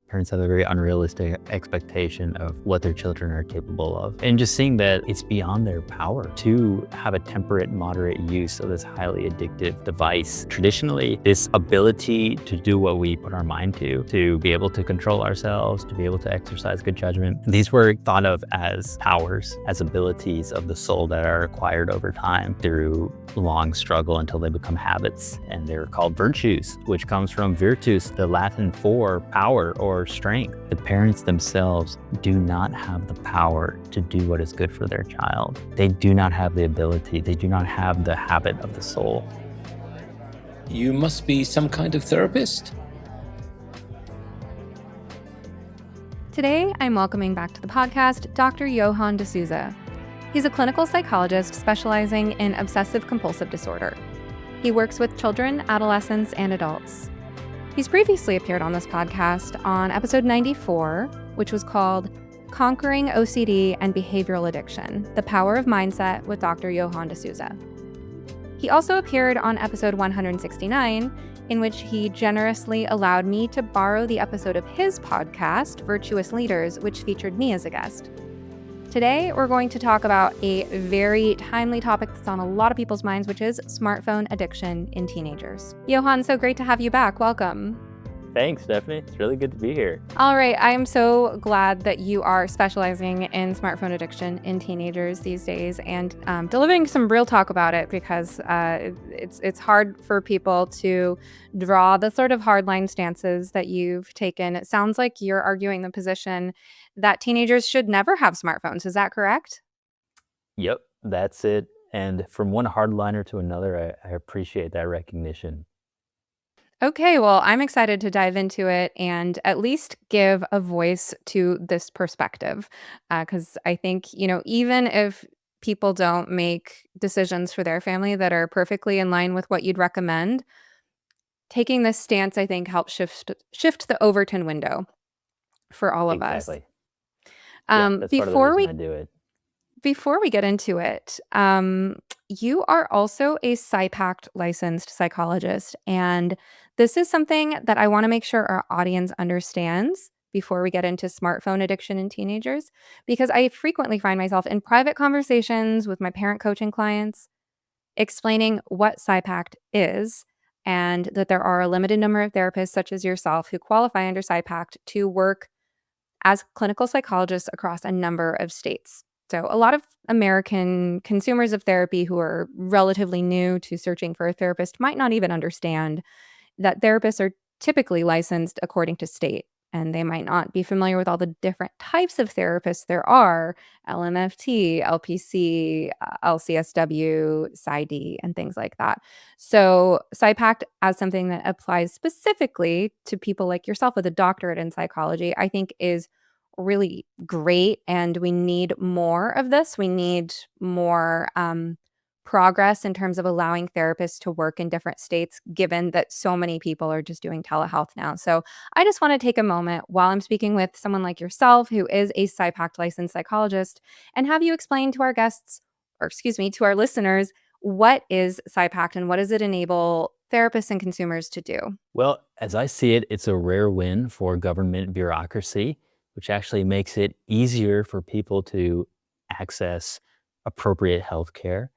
Parents have a very unrealistic expectation of what their children are capable of. And just seeing that it's beyond their power to have a temperate, moderate use of this highly addictive device. Traditionally, this ability to do what we put our mind to be able to control ourselves, to be able to exercise good judgment, these were thought of as powers, as abilities of the soul that are acquired over time through long struggle until they become habits. And they're called virtues, which comes from virtus, the Latin for power or strength. The parents themselves do not have the power to do what is good for their child. They do not have the ability, they do not have the habit of the soul. You must be some kind of therapist? Today, I'm welcoming back to the podcast Dr. Johann D'Souza. He's a clinical psychologist specializing in obsessive-compulsive disorder. He works with children, adolescents, and adults. He's previously appeared on this podcast on episode 94, which was called Conquering OCD and Behavioral Addiction, The Power of Mindset with Dr. Johann D'Souza. He also appeared on episode 169, in which he generously allowed me to borrow the episode of his podcast, Virtuous Leaders, which featured me as a guest. Today, we're going to talk about a very timely topic that's on a lot of people's minds, which is smartphone addiction in teenagers. Johann, so great to have you back. Welcome. Thanks, Stephanie. It's really good to be here. All right. I am so glad that you are specializing in smartphone addiction in teenagers these days and delivering some real talk about it, because it's hard for people to draw the sort of hardline stances that you've taken. It sounds like you're arguing the position that teenagers should never have smartphones. Is that correct? Yep, that's it. And from one hardliner to another, I appreciate that recognition. Okay, well, I'm excited to dive into it and at least give a voice to this perspective, because I think, even if people don't make decisions for their family that are perfectly in line with what you'd recommend, taking this stance, I think, helps shift the Overton window for all of us. Exactly. Yeah, that's part of the reason I do it. Before we get into it, you are also a PsyPact licensed psychologist, and this is something that I want to make sure our audience understands before we get into smartphone addiction in teenagers, because I frequently find myself in private conversations with my parent coaching clients explaining what PsyPact is and that there are a limited number of therapists such as yourself who qualify under PsyPact to work as clinical psychologists across a number of states. So a lot of American consumers of therapy who are relatively new to searching for a therapist might not even understand that therapists are typically licensed according to state, and they might not be familiar with all the different types of therapists there are: LMFT, LPC, LCSW, PsyD, and things like that. So PsyPact, as something that applies specifically to people like yourself with a doctorate in psychology, I think is really great, and we need more of this. We need more progress in terms of allowing therapists to work in different states, given that so many people are just doing telehealth now. So I just want to take a moment while I'm speaking with someone like yourself, who is a PsyPact licensed psychologist, and have you explain to our guests, or excuse me, to our listeners, what is PsyPact and what does it enable therapists and consumers to do? Well, as I see it, it's a rare win for government bureaucracy, which actually makes it easier for people to access appropriate health care.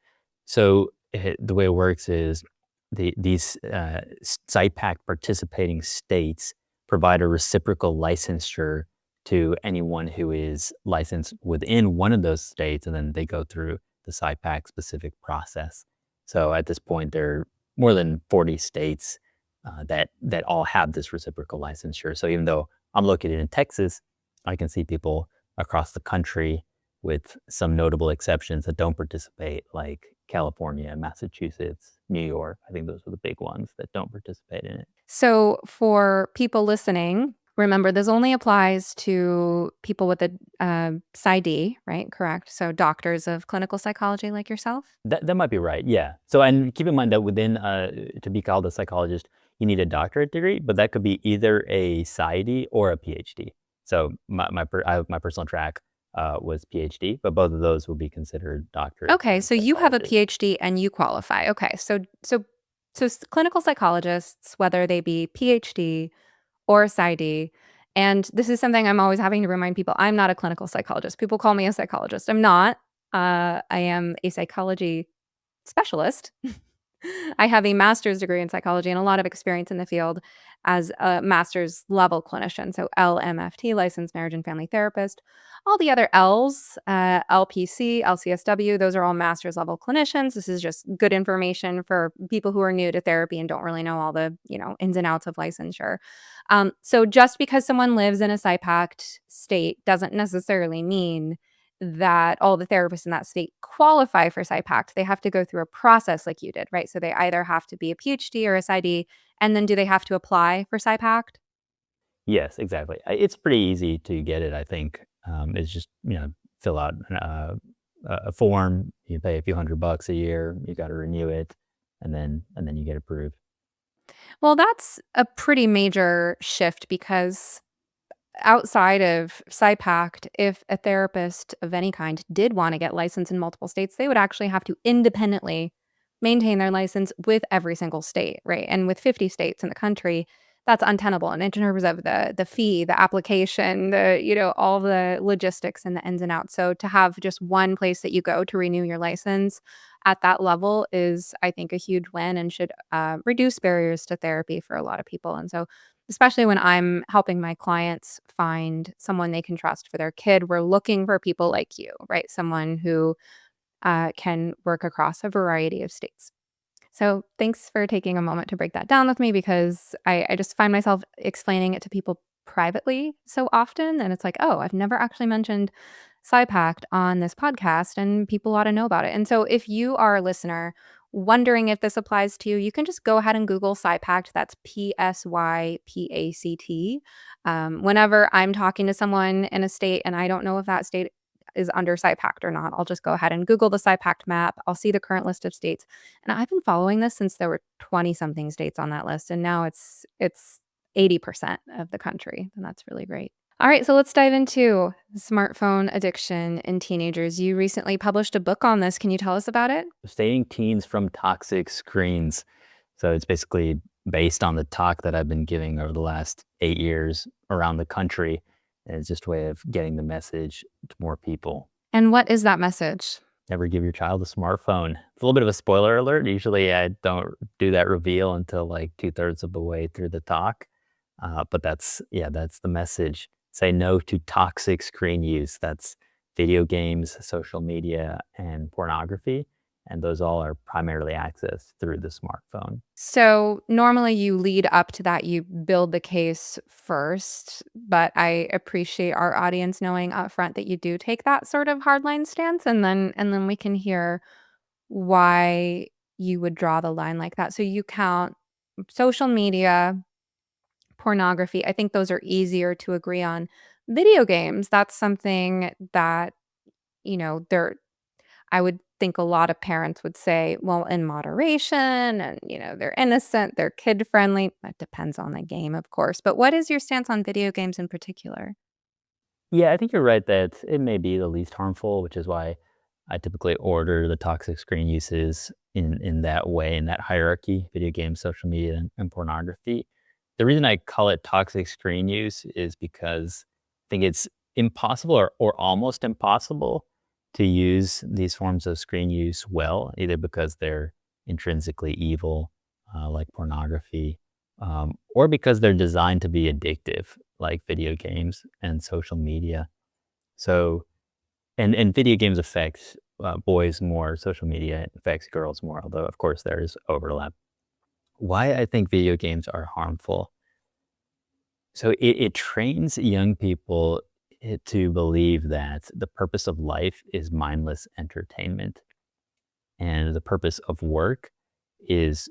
So the way it works is these PsyPact participating states provide a reciprocal licensure to anyone who is licensed within one of those states, and then they go through the PsyPact specific process. So at this point, there are more than 40 states that all have this reciprocal licensure. So even though I'm located in Texas, I can see people across the country, with some notable exceptions, that don't participate, like California, Massachusetts, New York. I think those are the big ones that don't participate in it. So for people listening, remember, this only applies to people with a PsyD, right? Correct. So doctors of clinical psychology like yourself? That might be right, yeah. So, and keep in mind that within, to be called a psychologist, you need a doctorate degree, but that could be either a PsyD or a PhD. So my personal track was PhD, but both of those will be considered doctorate. Okay, so you have a PhD and you qualify. Okay, so clinical psychologists, whether they be PhD or PsyD, And this is something I'm always having to remind people. I'm not a clinical psychologist. People call me a psychologist. I'm not. I am a psychology specialist. I have a master's degree in psychology and a lot of experience in the field as a master's level clinician. So LMFT, licensed marriage and family therapist. All the other L's, LPC, LCSW, those are all master's level clinicians. This is just good information for people who are new to therapy and don't really know all the, ins and outs of licensure. So just because someone lives in a PsyPact state doesn't necessarily mean that all the therapists in that state qualify for PsyPact. They have to go through a process like you did, right? So they either have to be a PhD or a PsyD, and then do they have to apply for PsyPact? Yes, exactly. It's pretty easy to get it, I think. It's just, fill out a form, you pay a few $100 a year, you got to renew it, and then you get approved. Well, that's a pretty major shift because outside of PsyPact, if a therapist of any kind did want to get licensed in multiple states, they would actually have to independently maintain their license with every single state, right? And with 50 states in the country, that's untenable. And in terms of the fee, the application, all the logistics and the ins and outs. So to have just one place that you go to renew your license at that level is, I think, a huge win and should reduce barriers to therapy for a lot of people. And so especially when I'm helping my clients find someone they can trust for their kid, we're looking for people like you, right? Someone who can work across a variety of states. So thanks for taking a moment to break that down with me because I just find myself explaining it to people privately so often. And it's like, oh, I've never actually mentioned PsyPact on this podcast, and people ought to know about it. And so if you are a listener wondering if this applies to you, you can just go ahead and Google PsyPact. That's PSYPACT. Whenever I'm talking to someone in a state and I don't know if that state is under PsyPact or not, I'll just go ahead and Google the PsyPact map. I'll see the current list of states. And I've been following this since there were 20 something states on that list. And now it's 80% of the country. And that's really great. All right, so let's dive into smartphone addiction in teenagers. You recently published a book on this. Can you tell us about it? Saving teens from toxic screens. So it's basically based on the talk that I've been giving over the last 8 years around the country. And it's just a way of getting the message to more people. And what is that message? Never give your child a smartphone. It's a little bit of a spoiler alert. Usually I don't do that reveal until like 2/3 of the way through the talk. But that's the message. Say no to toxic screen use. That's video games, social media, and pornography. And those all are primarily accessed through the smartphone. So normally you lead up to that, you build the case first, but I appreciate our audience knowing upfront that you do take that sort of hardline stance, and then we can hear why you would draw the line like that. So you count social media, pornography. I think those are easier to agree on. Video games, that's something that, they're I would think a lot of parents would say, well, in moderation and, they're innocent, they're kid friendly. That depends on the game, of course. But what is your stance on video games in particular? Yeah, I think you're right that it may be the least harmful, which is why I typically order the toxic screen uses in that way, in that hierarchy: video games, social media, and pornography. The reason I call it toxic screen use is because I think it's impossible or almost impossible to use these forms of screen use well, either because they're intrinsically evil, like pornography, or because they're designed to be addictive, like video games and social media. So, and video games affect boys more, social media affects girls more, although, of course, there is overlap. Why I think video games are harmful. So, it trains young people to believe that the purpose of life is mindless entertainment, and the purpose of work is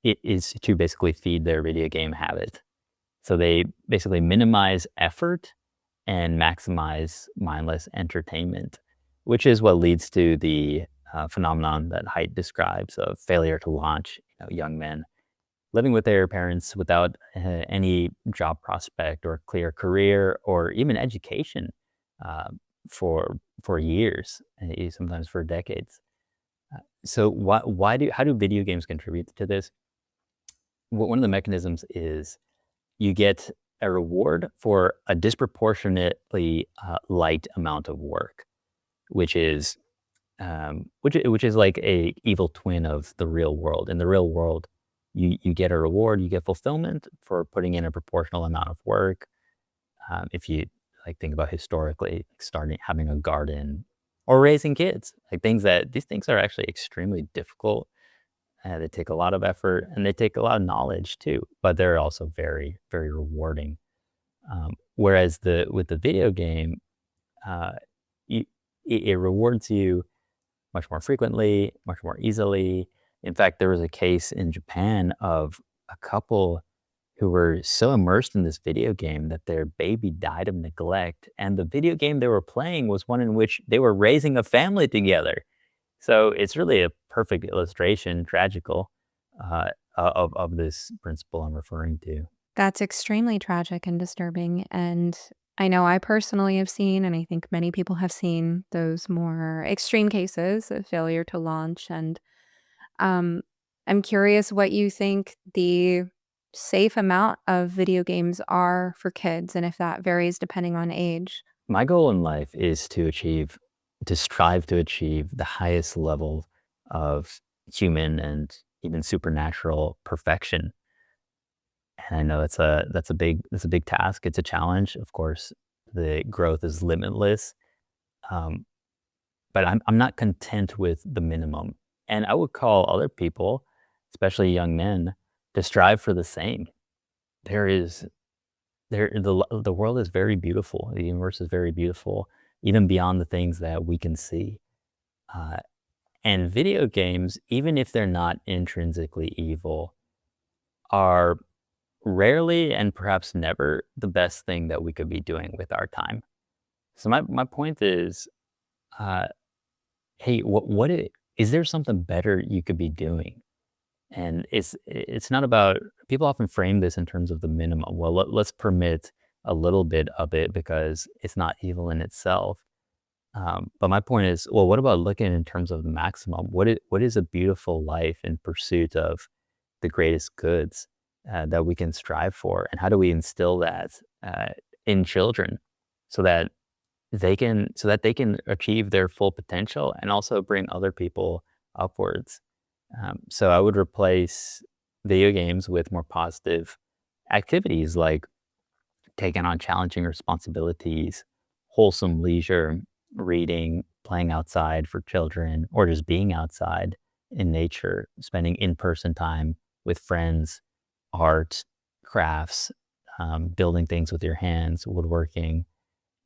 to basically feed their video game habit. So they basically minimize effort and maximize mindless entertainment, which is what leads to the phenomenon that Haidt describes of failure to launch. Young men living with their parents without any job prospect or clear career or even education uh, for years, sometimes for decades. So how do video games contribute to this? One of the mechanisms is you get a reward for a disproportionately light amount of work, which is which is like a evil twin of the real world. In the real world, you get a reward, you get fulfillment for putting in a proportional amount of work. If you like think about historically, like starting having a garden or raising kids, like these things are actually extremely difficult. They take a lot of effort and they take a lot of knowledge too, but they're also very, very rewarding. Whereas the with the video game, uh, you, it rewards you much more frequently, much more easily. In fact, there was a case in Japan of a couple who were so immersed in this video game that their baby died of neglect, and the video game they were playing was one in which they were raising a family together. So it's really a perfect illustration, tragical, of this principle I'm referring to. That's extremely tragic and disturbing. And I know I personally have seen, and I think many people have seen those more extreme cases of failure to launch. And um, I'm curious what you think the safe amount of video games are for kids and if that varies depending on age. My goal in life is to strive to achieve the highest level of human and even supernatural perfection. And I know that's a big task. It's a challenge, of course. The growth is limitless, um, but I'm not content with the minimum. And I would call other people, especially young men, to strive for the same. There is the world is very beautiful. The universe is very beautiful, even beyond the things that we can see. Uh, and video games, even if they're not intrinsically evil, are rarely and perhaps never the best thing that we could be doing with our time. So my point is, uh, hey, is there something better you could be doing? And it's not about people often frame this in terms of the minimum. Well, let's permit a little bit of it because it's not evil in itself. But my point is, well, what about looking in terms of the maximum? What is a beautiful life in pursuit of the greatest goods that we can strive for, and how do we instill that uh, in children so that they can achieve their full potential and also bring other people upwards. So I would replace video games with more positive activities like taking on challenging responsibilities, wholesome leisure, reading, playing outside for children, or just being outside in nature, spending in person time with friends, art, crafts, building things with your hands, woodworking.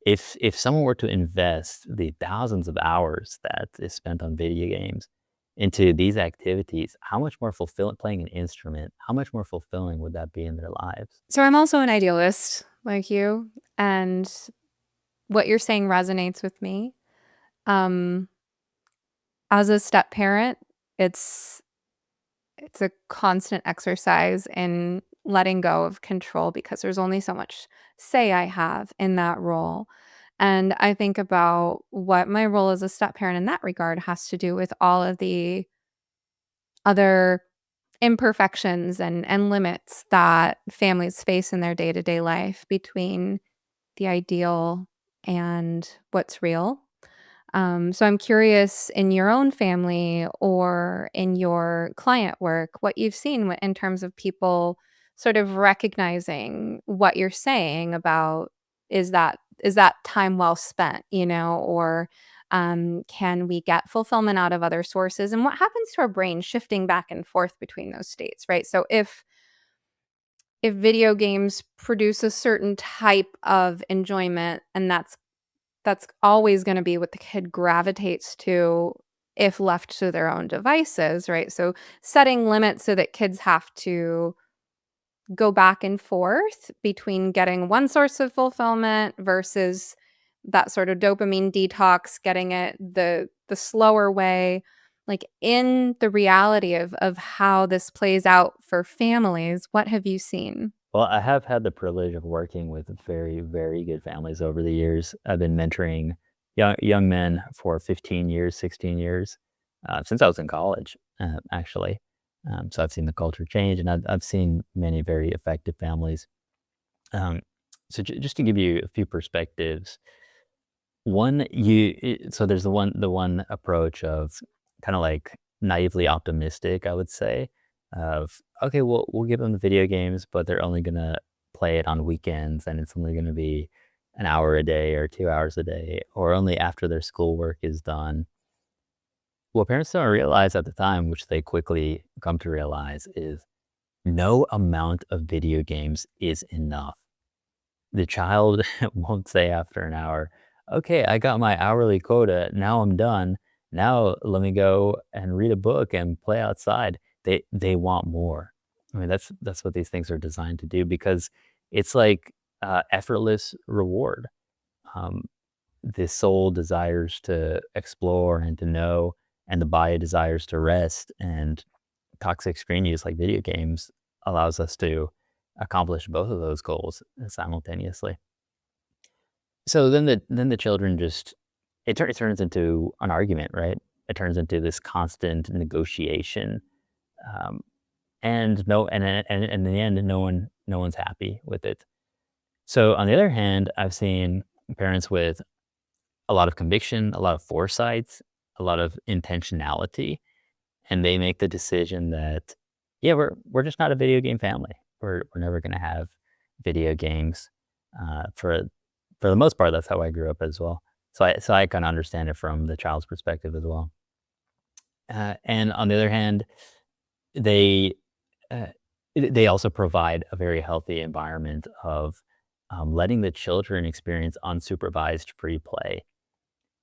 If someone were to invest the thousands of hours that is spent on video games into these activities, how much more fulfilling playing an instrument, how much more fulfilling would that be in their lives? So I'm also an idealist like you, and what you're saying resonates with me. Um, as a step parent, it's it's a constant exercise in letting go of control because there's only so much say I have in that role. And I think about what my role as a step parent in that regard has to do with all of the other imperfections and limits that families face in their day-to-day life between the ideal and what's real. So I'm curious in your own family or in your client work, what you've seen in terms of people sort of recognizing what you're saying about is that time well spent, or can we get fulfillment out of other sources? And what happens to our brain shifting back and forth between those states, right? So if video games produce a certain type of enjoyment and that's always gonna be what the kid gravitates to if left to their own devices, right? So, setting limits so that kids have to go back and forth between getting one source of fulfillment versus that sort of dopamine detox, getting it the slower way. Like, in the reality of how this plays out for families, what have you seen? Well, I have had the privilege of working with very, very good families over the years. I've been mentoring young men for 15 years, 16 years, since I was in college, actually. So I've seen the culture change, and I've seen many very effective families. Um, so just to give you a few perspectives, so there's the one approach of kind of like naively optimistic, I would say, of okay, we'll give them the video games, but they're only gonna play it on weekends, and it's only gonna be an hour a day or 2 hours a day, or only after their schoolwork is done. What parents don't realize at the time, which they quickly come to realize, is no amount of video games is enough. The child won't say after an hour, "Okay, I got my hourly quota, now I'm done. Now let me go and read a book and play outside." They want more. I mean, that's what these things are designed to do because it's like, effortless reward. Um, the soul desires to explore and to know, and the body desires to rest, and toxic screen use like video games allows us to accomplish both of those goals simultaneously. So then the children just it turns into an argument, right? It turns into this constant negotiation, um, and no, and in the end, no one's happy with it. So on the other hand, I've seen parents with a lot of conviction, a lot of foresight, a lot of intentionality, and they make the decision that, yeah, we're just not a video game family. We're never gonna have video games. For the most part, that's how I grew up as well. So I kinda understand it from the child's perspective as well. And on the other hand, they, uh, they also provide a very healthy environment of, letting the children experience unsupervised free play.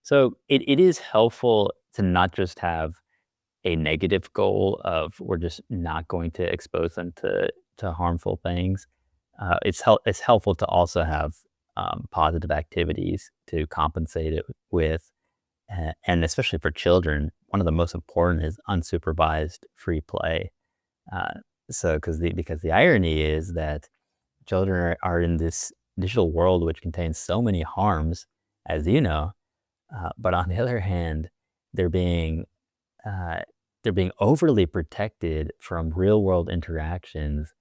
So it is helpful to not just have a negative goal of we're just not going to expose them to harmful things. It's helpful to also have, positive activities to compensate it with, and especially for children, one of the most important is unsupervised free play. Uh, because the irony is that children are in this digital world which contains so many harms, as you know, but on the other hand, they're being uh, they're being overly protected from real world interactions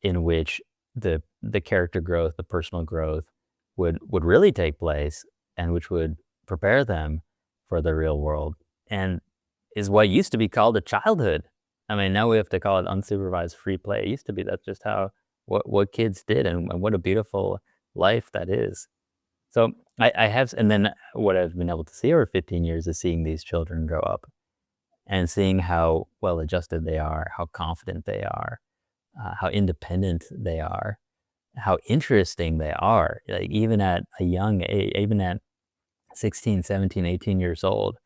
in which the character growth, the personal growth would really take place and which would prepare them for the real world and is what used to be called a childhood. I mean, now we have to call it unsupervised free play. It used to be that's just how what kids did and what a beautiful life that is. So I have, and then what I've been able to see over 15 years is seeing these children grow up and seeing how well adjusted they are, how confident they are, how independent they are, how interesting they are. Like even at a young age, even at 16, 17, 18 years old,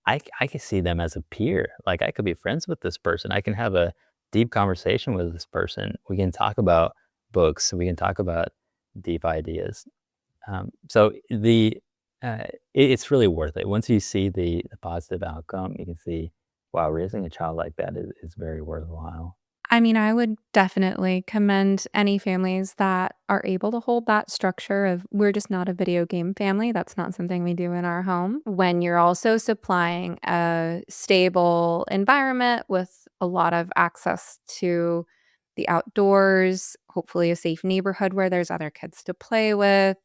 I can see them as a peer. Like I could be friends with this person. I can have a deep conversation with this person. We can talk about books. We can talk about deep ideas. So it's really worth it. Once you see the positive outcome, you can see, wow, raising a child like that is very worthwhile. I mean, I would definitely commend any families that are able to hold that structure of we're just not a video game family. That's not something we do in our home. When you're also supplying a stable environment with a lot of access to the outdoors, hopefully a safe neighborhood where there's other kids to play with,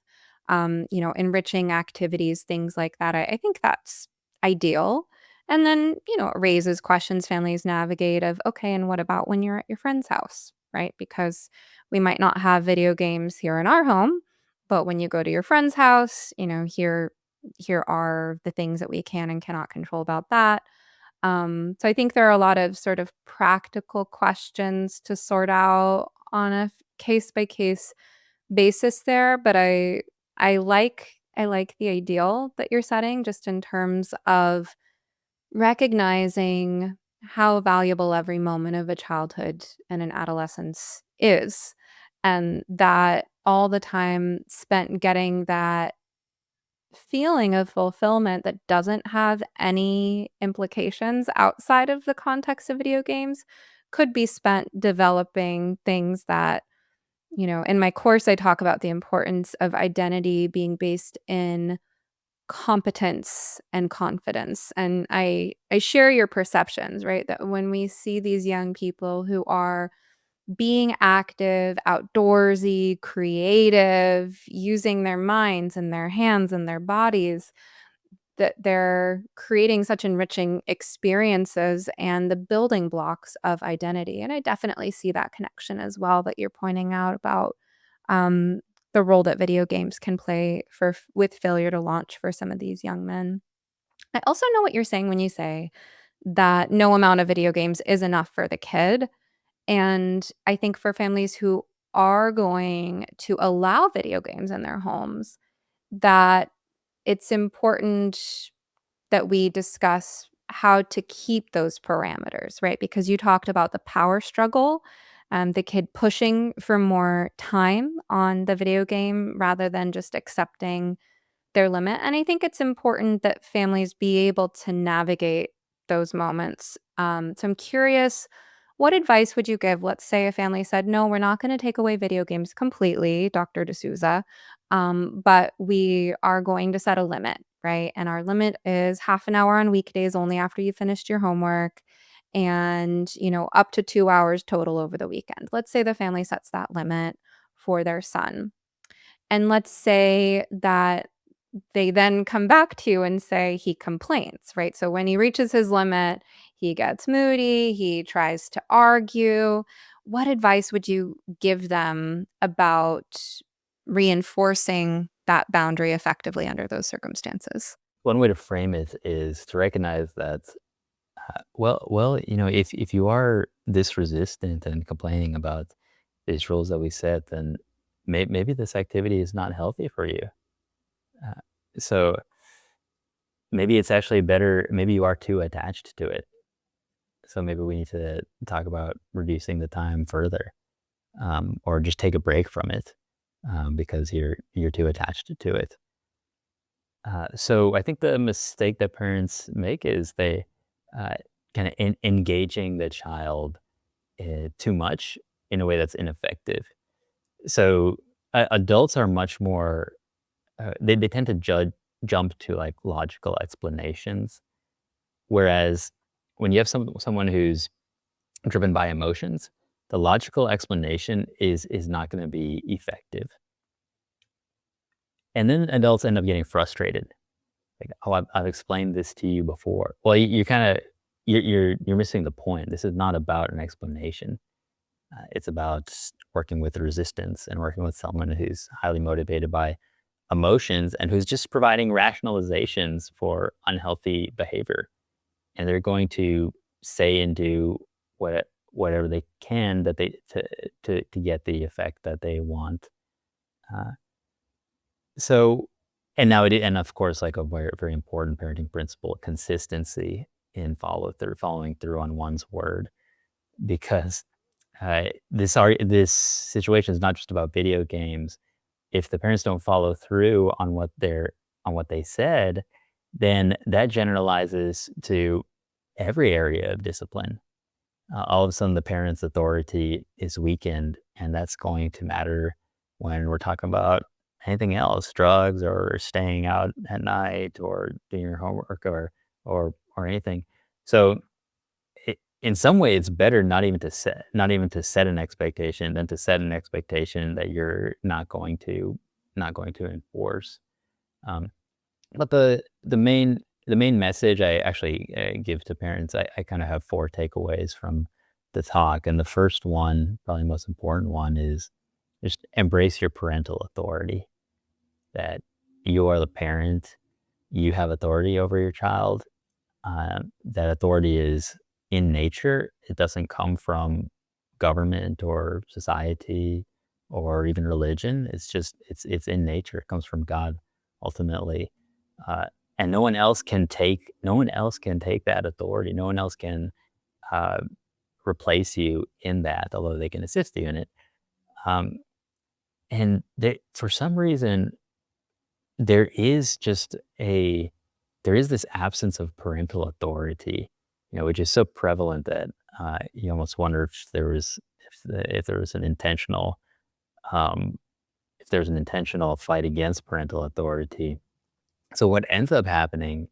enriching activities, things like that. I think that's ideal. And then, it raises questions families navigate of, okay, and what about when you're at your friend's house, right? Because we might not have video games here in our home, but when you go to your friend's house, here are the things that we can and cannot control about that. So I think there are a lot of sort of practical questions to sort out on a case by case basis there, but I like the ideal that you're setting just in terms of recognizing how valuable every moment of a childhood and an adolescence is, and that all the time spent getting that feeling of fulfillment that doesn't have any implications outside of the context of video games could be spent developing things that, in my course, I talk about the importance of identity being based in competence and confidence. And I share your perceptions, right? That when we see these young people who are being active, outdoorsy, creative, using their minds and their hands and their bodies, that they're creating such enriching experiences and the building blocks of identity. And I definitely see that connection as well that you're pointing out about um, the role that video games can play with failure to launch for some of these young men. I also know what you're saying when you say that no amount of video games is enough for the kid. And I think for families who are going to allow video games in their homes, that it's important that we discuss how to keep those parameters, right? Because you talked about the power struggle, the kid pushing for more time on the video game rather than just accepting their limit. And I think it's important that families be able to navigate those moments. So I'm curious, what advice would you give? Let's say a family said, no, we're not going to take away video games completely, Dr. D'Souza, but we are going to set a limit, right? And our limit is half an hour on weekdays only after you finished your homework and, up to 2 hours total over the weekend. Let's say the family sets that limit for their son. And let's say that they then come back to you and say he complains, right? So when he reaches his limit, he gets moody, he tries to argue. What advice would you give them about reinforcing that boundary effectively under those circumstances? One way to frame it is to recognize that, if you are this resistant and complaining about these rules that we set, then maybe this activity is not healthy for you. Uh, so maybe it's actually better. Maybe you are too attached to it. So maybe we need to talk about reducing the time further, or just take a break from it, because you're too attached to it. So I think the mistake that parents make is they kind of engaging the child too much in a way that's ineffective. So adults are much more, they tend to jump to like logical explanations, whereas when you have someone who's driven by emotions, the logical explanation is not going to be effective. And then adults end up getting frustrated. Like, "Oh, I've explained this to you before." Well, you kinda you're missing the point. This is not about an explanation. It's about working with resistance and working with someone who's highly motivated by emotions and who's just providing rationalizations for unhealthy behavior. And they're going to say and do whatever they can that they to get the effect that they want. Uh So, and of course, like a very, very important parenting principle, consistency in following through on one's word, because this situation is not just about video games. If the parents don't follow through on what they said, then that generalizes to every area of discipline. All of a sudden, the parent's authority is weakened, and that's going to matter when we're talking about anything else, drugs or staying out at night or doing your homework or anything. So in some way, it's better not even to set an expectation than to set an expectation that you're not going to enforce. Um, but the main message I actually give to parents, I kind of have four takeaways from the talk, and the first one, probably the most important one, is just embrace your parental authority. That you are the parent, you have authority over your child. That authority is in nature. It doesn't come from government or society or even religion. It's in nature. It comes from God ultimately. Uh, and no one else can take that authority. No one else can uh, replace you in that, although they can assist you in it. Um, and for some reason, there is just a there is this absence of parental authority, which is so prevalent that you almost wonder if there was an intentional um, if there's an intentional fight against parental authority. So what ends up happening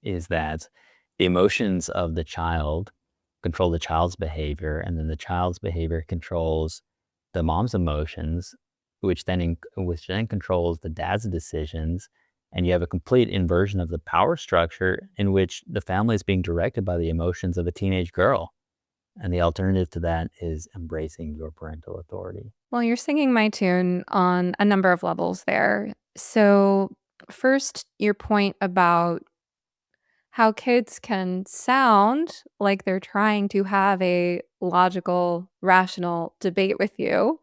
is that the emotions of the child control the child's behavior, and then the child's behavior controls the mom's emotions, which then controls the dad's decisions, and you have a complete inversion of the power structure in which the family is being directed by the emotions of a teenage girl. And the alternative to that is embracing your parental authority. Well, you're singing my tune on a number of levels there. So, first, your point about how kids can sound like they're trying to have a logical, rational debate with you.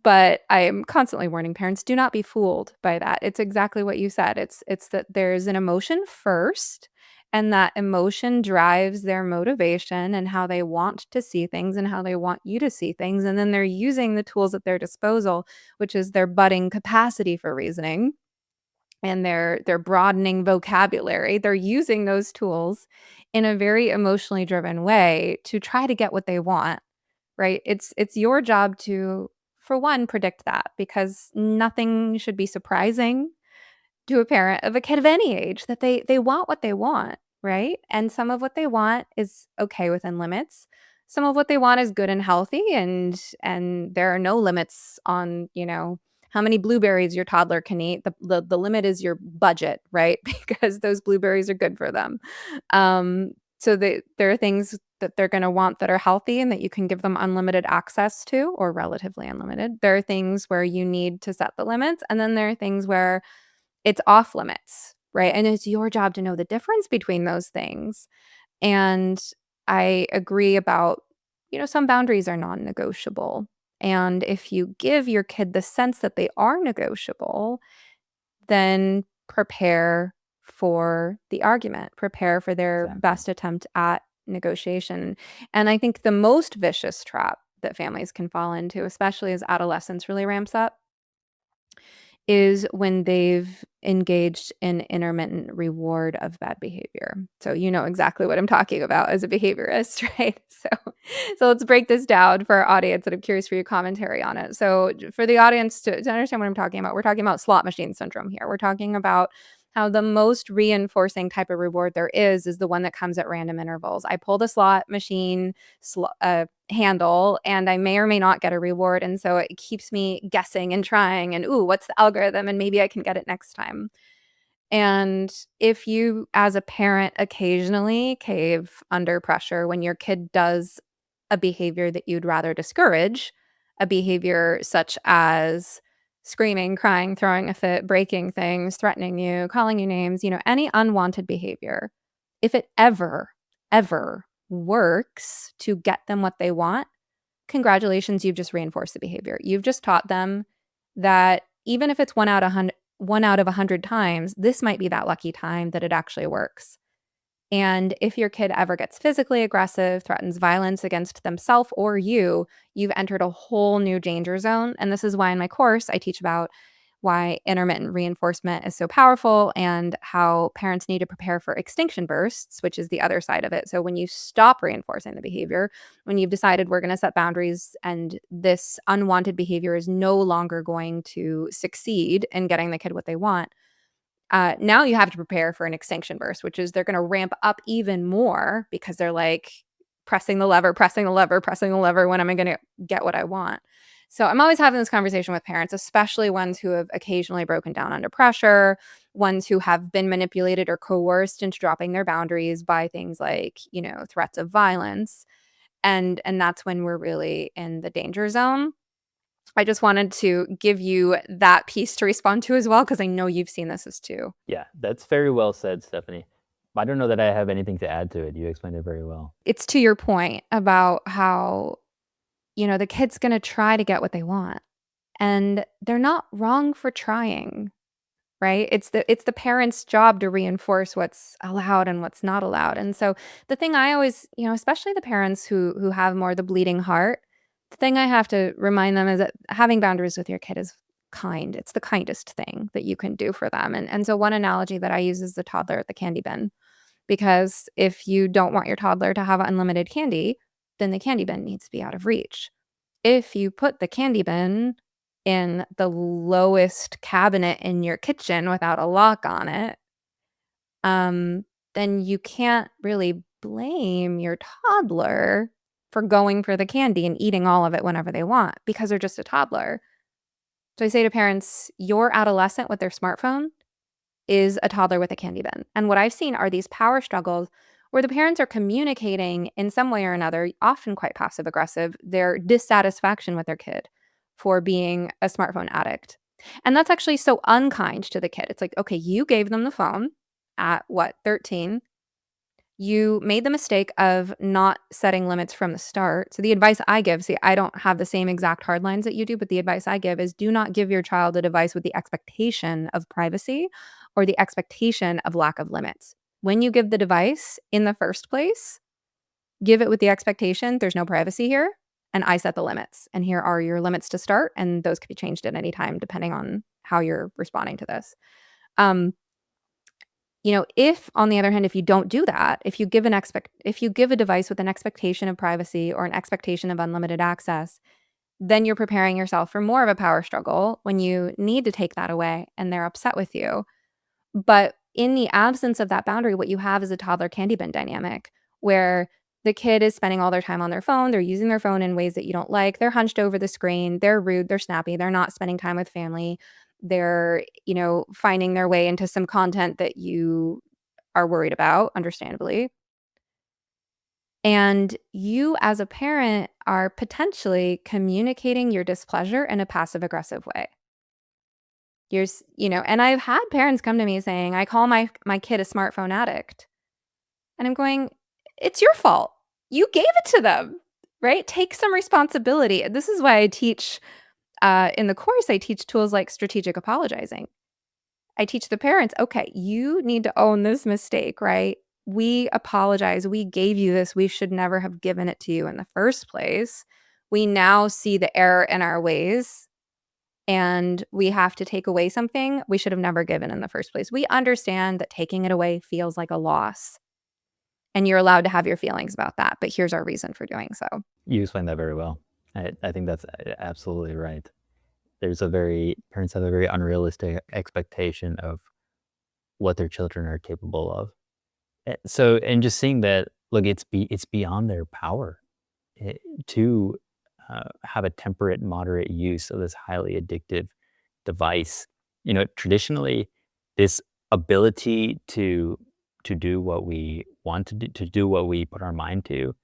But I am constantly warning parents, do not be fooled by that. It's exactly what you said. It's that there's an emotion first, and that emotion drives their motivation and how they want to see things and how they want you to see things. And then they're using the tools at their disposal, which is their budding capacity for reasoning and their broadening vocabulary. They're using those tools in a very emotionally driven way to try to get what they want, right? It's your job to, for one, predict that, because nothing should be surprising to a parent of a kid of any age that they want what they want, right? And some of what they want is okay within limits. Some of what they want is good and healthy, and there are no limits on, how many blueberries your toddler can eat. The limit is your budget, right? Because those blueberries are good for them. There are things that they're going to want that are healthy and that you can give them unlimited access to, or relatively unlimited. There are things where you need to set the limits, and then there are things where it's off limits, right? And it's your job to know the difference between those things. And I agree about, some boundaries are non-negotiable. And if you give your kid the sense that they are negotiable, then prepare for the argument, prepare for their Exactly. best attempt at negotiation. And I think the most vicious trap that families can fall into, especially as adolescence really ramps up, is when they've engaged in intermittent reward of bad behavior. So you know exactly what I'm talking about as a behaviorist, right? So let's break this down for our audience, and I'm curious for your commentary on it. So for the audience to understand what I'm talking about, we're talking about slot machine syndrome here. We're talking about how the most reinforcing type of reward there is the one that comes at random intervals. I pull the slot machine handle, and I may or may not get a reward. And so it keeps me guessing and trying, and ooh, what's the algorithm? And maybe I can get it next time. And if you, as a parent, occasionally cave under pressure when your kid does a behavior that you'd rather discourage, a behavior such as screaming, crying, throwing a fit, breaking things, threatening you, calling you names, any unwanted behavior, if it ever works to get them what they want, congratulations, you've just reinforced the behavior. You've just taught them that even if it's one out of 100 times, this might be that lucky time that it actually works. And if your kid ever gets physically aggressive, threatens violence against themselves or you've entered a whole new danger zone. And this is why in my course, I teach about why intermittent reinforcement is so powerful and how parents need to prepare for extinction bursts, which is the other side of it. So when you stop reinforcing the behavior, when you've decided we're going to set boundaries and this unwanted behavior is no longer going to succeed in getting the kid what they want, now you have to prepare for an extinction burst, which is they're going to ramp up even more because they're like pressing the lever, pressing the lever, pressing the lever. When am I going to get what I want? So I'm always having this conversation with parents, especially ones who have occasionally broken down under pressure, ones who have been manipulated or coerced into dropping their boundaries by things like, threats of violence. And that's when we're really in the danger zone. I just wanted to give you that piece to respond to as well, because I know you've seen this as too. Yeah, that's very well said, Stephanie. I don't know that I have anything to add to it. You explained it very well. It's to your point about how, the kid's going to try to get what they want. And they're not wrong for trying, right? It's the parent's job to reinforce what's allowed and what's not allowed. And so the thing I always, especially the parents who have more the bleeding heart, the thing I have to remind them is that having boundaries with your kid is kind. It's the kindest thing that you can do for them. And so one analogy that I use is the toddler at the candy bin. Because if you don't want your toddler to have unlimited candy, then the candy bin needs to be out of reach. If you put the candy bin in the lowest cabinet in your kitchen without a lock on it, then you can't really blame your toddler for going for the candy and eating all of it whenever they want because they're just a toddler. So I say to parents, your adolescent with their smartphone is a toddler with a candy bin. And what I've seen are these power struggles where the parents are communicating in some way or another, often quite passive aggressive, their dissatisfaction with their kid for being a smartphone addict. And that's actually so unkind to the kid. It's like, okay, you gave them the phone at what, 13? You made the mistake of not setting limits from the start. So the advice I give, see, I don't have the same exact hard lines that you do, but the advice I give is do not give your child a device with the expectation of privacy or the expectation of lack of limits. When you give the device in the first place, give it with the expectation there's no privacy here and I set the limits. And here are your limits to start, and those could be changed at any time depending on how you're responding to this. Um, if on the other hand, if you don't do that, if you give a device with an expectation of privacy or an expectation of unlimited access, then you're preparing yourself for more of a power struggle when you need to take that away and they're upset with you. But in the absence of that boundary, what you have is a toddler candy bin dynamic where the kid is spending all their time on their phone. They're using their phone in ways that you don't like. They're hunched over the screen. They're rude. They're snappy. They're not spending time with family. They're, finding their way into some content that you are worried about, understandably. And you, as a parent, are potentially communicating your displeasure in a passive aggressive way. And I've had parents come to me saying, I call my kid a smartphone addict. And I'm going, it's your fault. You gave it to them, right? Take some responsibility. This is why I teach in the course, I teach tools like strategic apologizing. I teach the parents, okay, you need to own this mistake, right? We apologize. We gave you this. We should never have given it to you in the first place. We now see the error in our ways and we have to take away something we should have never given in the first place. We understand that taking it away feels like a loss, and you're allowed to have your feelings about that, but here's our reason for doing so. You explained that very well. I think that's absolutely right. Parents have a very unrealistic expectation of what their children are capable of. And just seeing that, look, it's beyond their power to have a temperate, moderate use of this highly addictive device. Traditionally, this ability to do what we want to do what we put our mind to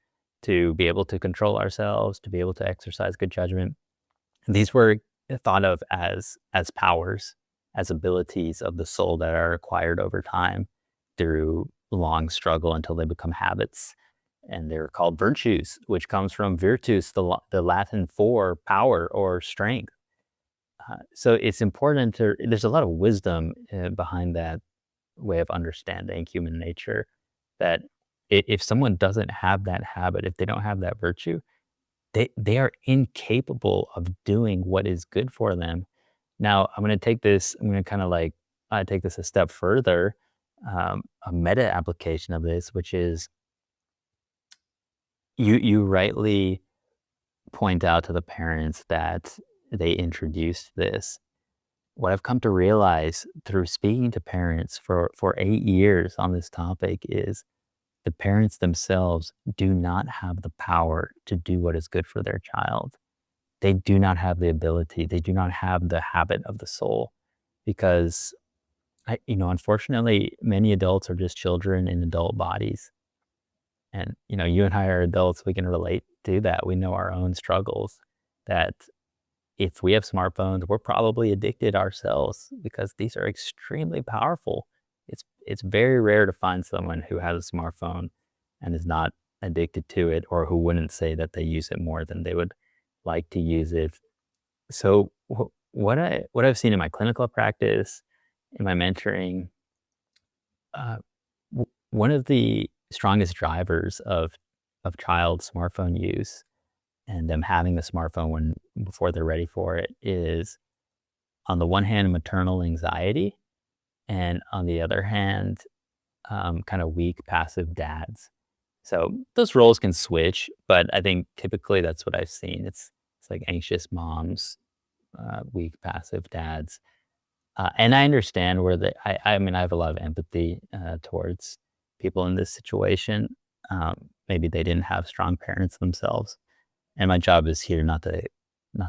be able to control ourselves, to be able to exercise good judgment. These were thought of as powers, as abilities of the soul that are acquired over time through long struggle until they become habits. And they're called virtues, which comes from virtus, the Latin for power or strength. So it's important there's a lot of wisdom behind that way of understanding human nature, that if someone doesn't have that habit, if they don't have that virtue, they are incapable of doing what is good for them. Now, I'm going to kind of like take this a step further, a meta application of this, which is you rightly point out to the parents that they introduced this. What I've come to realize through speaking to parents for 8 years on this topic is the parents themselves do not have the power to do what is good for their child. They do not have the ability. They do not have the habit of the soul, because unfortunately, many adults are just children in adult bodies. And, you and I are adults. We can relate to that. We know our own struggles, that if we have smartphones, we're probably addicted ourselves, because these are extremely powerful. It's very rare to find someone who has a smartphone and is not addicted to it, or who wouldn't say that they use it more than they would like to use it. So what I've seen in my clinical practice, in my mentoring, one of the strongest drivers of child smartphone use and them having the smartphone before they're ready for it is, on the one hand, maternal anxiety, and on the other hand, kind of weak, passive dads. So those roles can switch, but I think typically that's what I've seen. It's like anxious moms, weak, passive dads. And I understand I mean, I have a lot of empathy towards people in this situation. maybe they didn't have strong parents themselves. And my job is here not to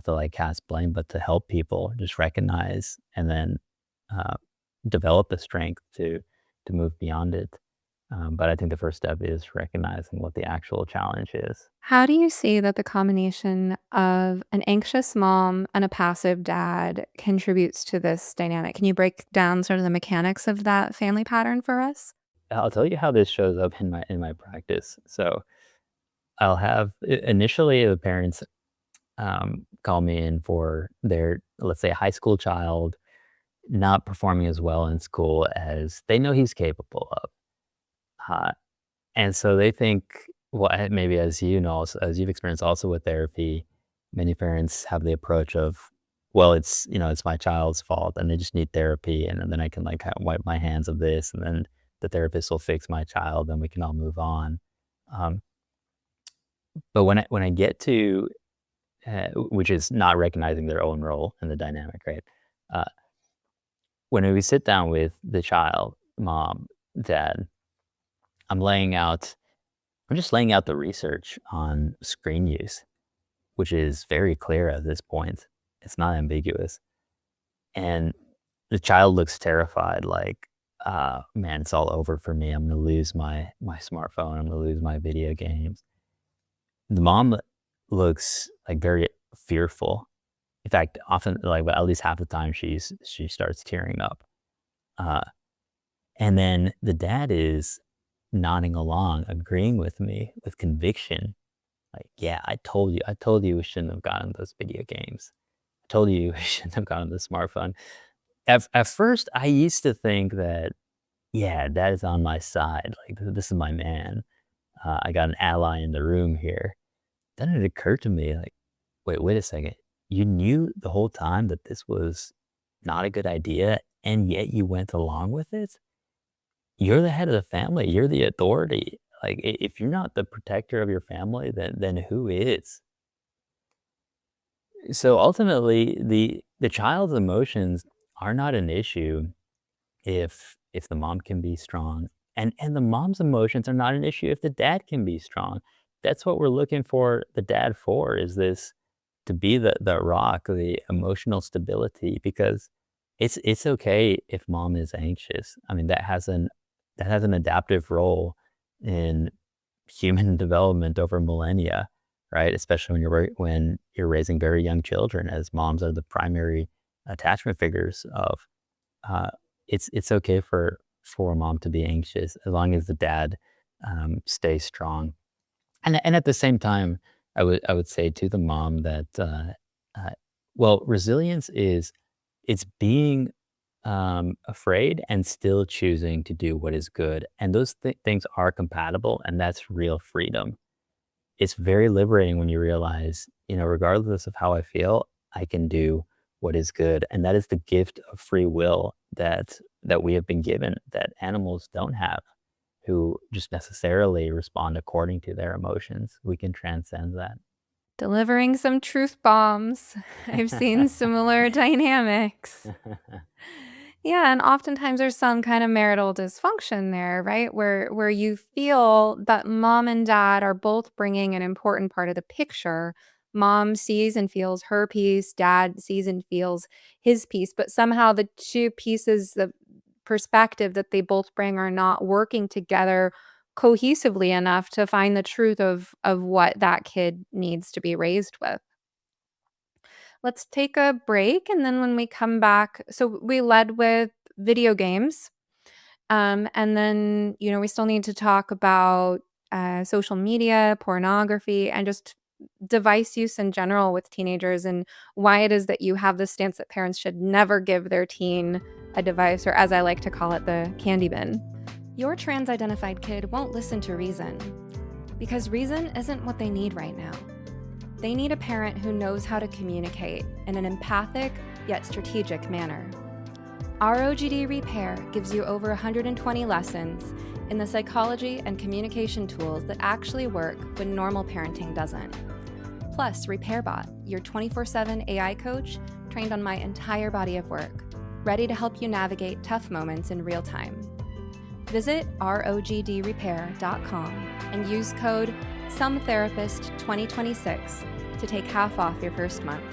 like cast blame, but to help people just recognize and then uh, develop the strength to move beyond it. But I think the first step is recognizing what the actual challenge is. How do you see that the combination of an anxious mom and a passive dad contributes to this dynamic? Can you break down sort of the mechanics of that family pattern for us? I'll tell you how this shows up in my practice. So I'll have initially the parents call me in for their, let's say, high school child not performing as well in school as they know he's capable of. Uh, and so they think, well, maybe as you know, as you've experienced also with therapy, many parents have the approach of, well, it's my child's fault and they just need therapy. And then I can like wipe my hands of this and then the therapist will fix my child and we can all move on. Um, but when I get to, which is not recognizing their own role in the dynamic, right? Uh, when we sit down with the child, mom, dad, I'm just laying out the research on screen use, which is very clear at this point. It's not ambiguous. And the child looks terrified, like, man, it's all over for me. I'm gonna lose my smartphone. I'm gonna lose my video games. The mom looks like very fearful. In fact, often, like, well, at least half the time, she starts tearing up. Uh, and then the dad is nodding along, agreeing with me with conviction. Like, yeah, I told you we shouldn't have gotten those video games. I told you we shouldn't have gotten the smartphone. At first, I used to think that, yeah, dad is on my side. Like, this is my man. I got an ally in the room here. Then it occurred to me, like, wait a second. You knew the whole time that this was not a good idea, and yet you went along with it? You're the head of the family. You're the authority. Like, if you're not the protector of your family, then who is? So ultimately, the child's emotions are not an issue if the mom can be strong, and the mom's emotions are not an issue if the dad can be strong. That's what we're looking for the dad for, is this to be the rock, the emotional stability, because it's okay if mom is anxious. I mean, that has an adaptive role in human development over millennia, right? Especially when you're raising very young children, as moms are the primary attachment figures of. Uh, it's okay for a mom to be anxious as long as the dad stays strong. And at the same time, I would say to the mom that well, resilience is it's being afraid and still choosing to do what is good, and those things are compatible, and that's real freedom. It's very liberating when you realize, regardless of how I feel, I can do what is good, and that is the gift of free will that we have been given, that animals don't have, who just necessarily respond according to their emotions. We can transcend that. Delivering some truth bombs. I've seen similar dynamics. Yeah, and oftentimes there's some kind of marital dysfunction there, right? Where you feel that mom and dad are both bringing an important part of the picture. Mom sees and feels her piece, dad sees and feels his piece, but somehow the two pieces of perspective that they both bring are not working together cohesively enough to find the truth of what that kid needs to be raised with. Let's take a break, and then when we come back, so we led with video games, and then, we still need to talk about, social media, pornography, and just device use in general with teenagers, and why it is that you have the stance that parents should never give their teen a device, or as I like to call it, the candy bin. Your trans identified kid won't listen to reason because reason isn't what they need right now. They need a parent who knows how to communicate in an empathic yet strategic manner. ROGD Repair gives you over 120 lessons in the psychology and communication tools that actually work when normal parenting doesn't. Plus, RepairBot, your 24/7 AI coach trained on my entire body of work, ready to help you navigate tough moments in real time. Visit rogdrepair.com and use code SOMETHERAPIST2026 to take half off your first month.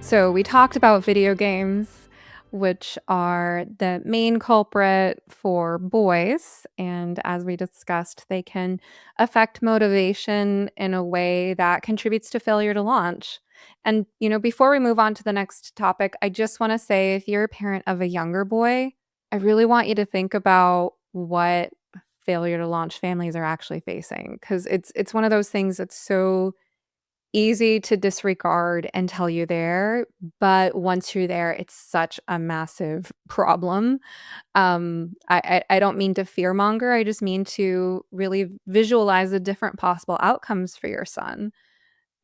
So we talked about video games, which are the main culprit for boys. And as we discussed, they can affect motivation in a way that contributes to failure to launch. And, before we move on to the next topic, I just want to say if you're a parent of a younger boy, I really want you to think about what failure to launch families are actually facing, because it's one of those things that's so easy to disregard until you're there, but once you're there, it's such a massive problem. I don't mean to fearmonger, I just mean to really visualize the different possible outcomes for your son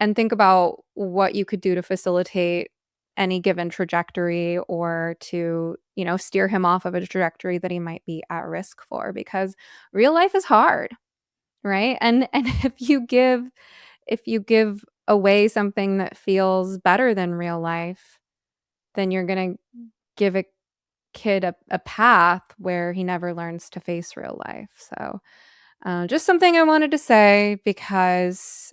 and think about what you could do to facilitate any given trajectory or to, steer him off of a trajectory that he might be at risk for, because real life is hard, right? And if you give away something that feels better than real life, then you're gonna give a kid a path where he never learns to face real life. So, just something I wanted to say because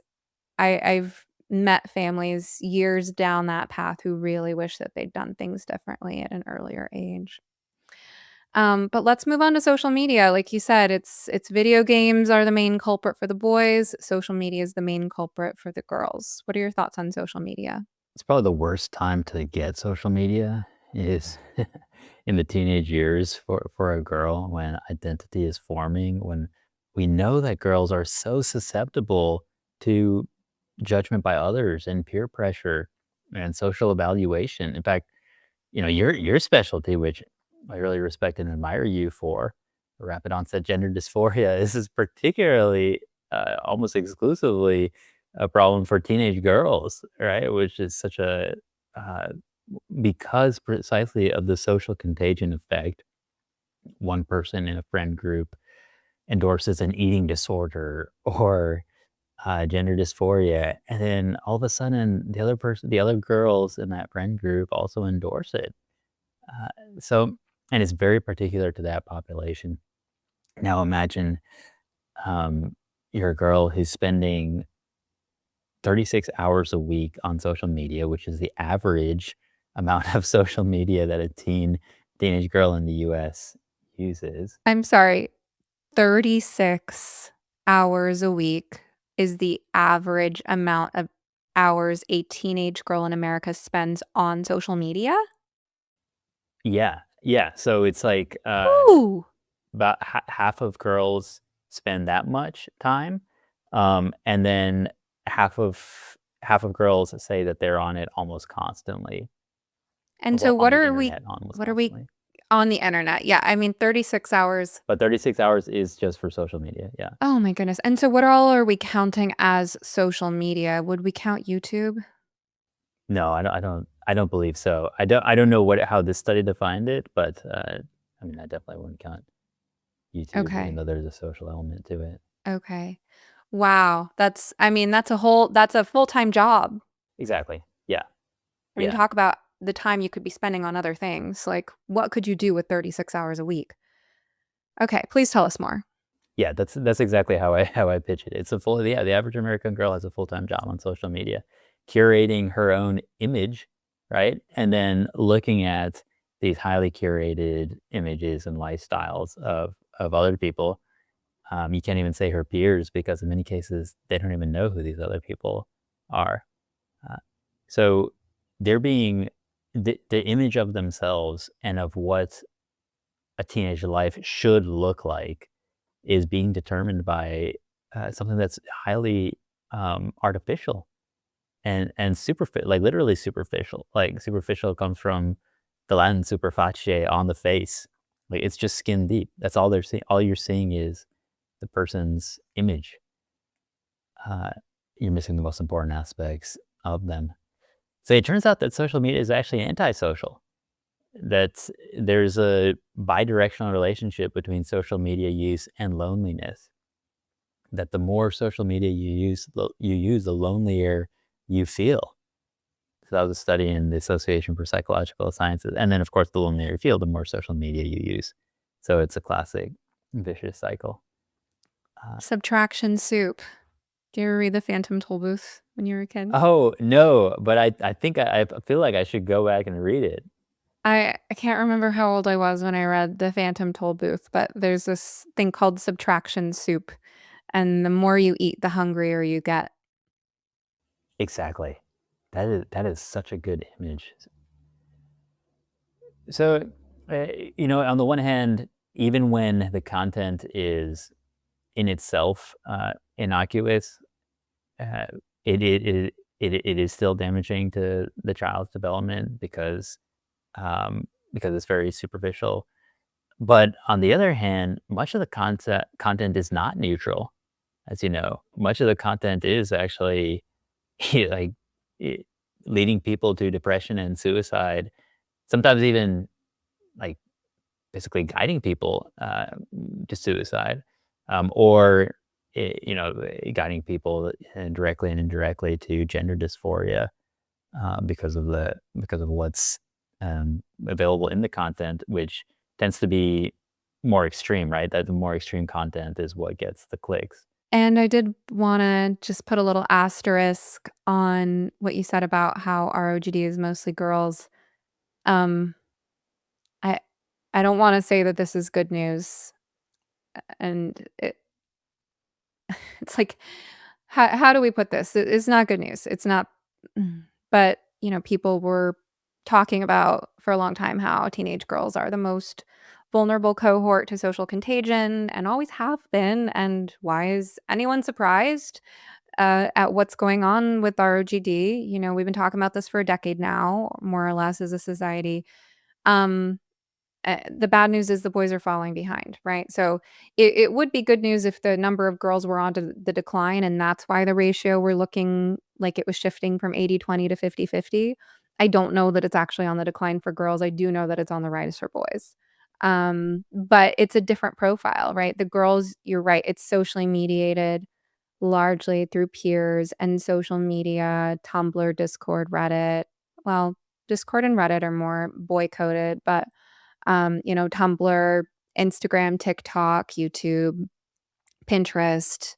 I've met families years down that path who really wish that they'd done things differently at an earlier age. But let's move on to social media. Like you said, it's video games are the main culprit for the boys. Social media is the main culprit for the girls. What are your thoughts on social media? It's probably the worst time to get social media is in the teenage years for a girl when identity is forming, when we know that girls are so susceptible to judgment by others and peer pressure and social evaluation. In fact, your specialty, which I really respect and admire you for, rapid onset gender dysphoria, this is particularly, almost exclusively a problem for teenage girls, right? Which is such a, uh, because precisely of the social contagion effect, one person in a friend group endorses an eating disorder or gender dysphoria, and then all of a sudden the other girls in that friend group also endorse it. Uh, so, and it's very particular to that population. Now imagine um, you're a girl who's spending 36 hours a week on social media, which is the average amount of social media that a teenage girl in the US uses. I'm sorry, 36 hours a week is the average amount of hours a teenage girl in America spends on social media? Yeah, yeah. So it's like Ooh. about half of girls spend that much time, and then half of half of girls say that they're on it almost constantly. And so Well, on the internet almost what are we constantly. on the internet? Yeah, I mean 36 hours. But 36 hours is just for social media, yeah. Oh my goodness. And so what all are we counting as social media? Would we count YouTube? No, I don't believe so. I don't know how this study defined it, but, I mean, I definitely wouldn't count YouTube even Okay. though there's a social element to it. Okay. Wow. That's a full-time job. Exactly. Yeah, I mean, yeah. talk about the time you could be spending on other things. Like, what could you do with 36 hours a week? Okay, please tell us more. Yeah, that's exactly how I pitch it. It's a full yeah, the average American girl has a full-time job on social media, curating her own image, right? And then looking at these highly curated images and lifestyles of other people. You can't even say her peers because in many cases they don't even know who these other people are. Uh, so they're being the image of themselves and of what a teenage life should look like is being determined by something that's highly artificial and superficial, like literally superficial. Like superficial comes from the Latin superfacie, on the face. Like it's just skin deep. That's all they're seeing. All you're seeing is the person's image. Uh, you're missing the most important aspects of them. So it turns out that social media is actually antisocial. That there's a bidirectional relationship between social media use and loneliness. That the more social media you use, the lonelier you feel. So that was a study in the Association for Psychological Sciences. And then, of course, the lonelier you feel, the more social media you use. So it's a classic vicious cycle. Subtraction soup. Do you ever read The Phantom Tollbooth when you were a kid? Oh, no, but I think I feel like I should go back and read it. I can't remember how old I was when I read The Phantom Tollbooth, but there's this thing called subtraction soup, and the more you eat, the hungrier you get. Exactly. That is such a good image. So, on the one hand, even when the content is in itself innocuous, uh, it is still damaging to the child's development because it's very superficial. But on the other hand, much of the content is not neutral, as you know. Much of the content is actually like it, leading people to depression and suicide. Sometimes even like basically guiding people to suicide, or guiding people directly and indirectly to gender dysphoria because of what's available in the content, which tends to be more extreme, right? That the more extreme content is what gets the clicks. And I did wanna just put a little asterisk on what you said about how ROGD is mostly girls. Um, I I don't wanna say that this is good news, and it's like, how do we put this? It's not good news. It's not but, people were talking about for a long time how teenage girls are the most vulnerable cohort to social contagion and always have been, and why is anyone surprised, at what's going on with ROGD? We've been talking about this for a decade now, more or less, as a society. Um the bad news is the boys are falling behind, right? So it would be good news if the number of girls were on to the decline, and that's why the ratio we're looking like it was shifting from 80-20 to 50-50. I don't know that it's actually on the decline for girls. I do know that it's on the rise for boys. But it's a different profile, right? The girls, you're right, it's socially mediated largely through peers and social media, Tumblr, Discord, Reddit. Well, Discord and Reddit are more boy coded, but Tumblr, Instagram, TikTok, YouTube, Pinterest.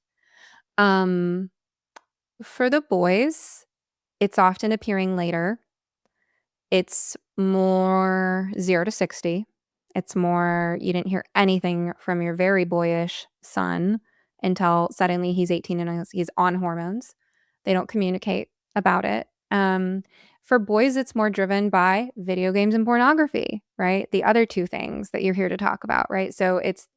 Um, for the boys, it's often appearing later. It's more 0 to 60. It's more you didn't hear anything from your very boyish son until suddenly he's 18 and he's on hormones. They don't communicate about it. For boys, it's more driven by video games and pornography, right? The other two things that you're here to talk about, right? So it's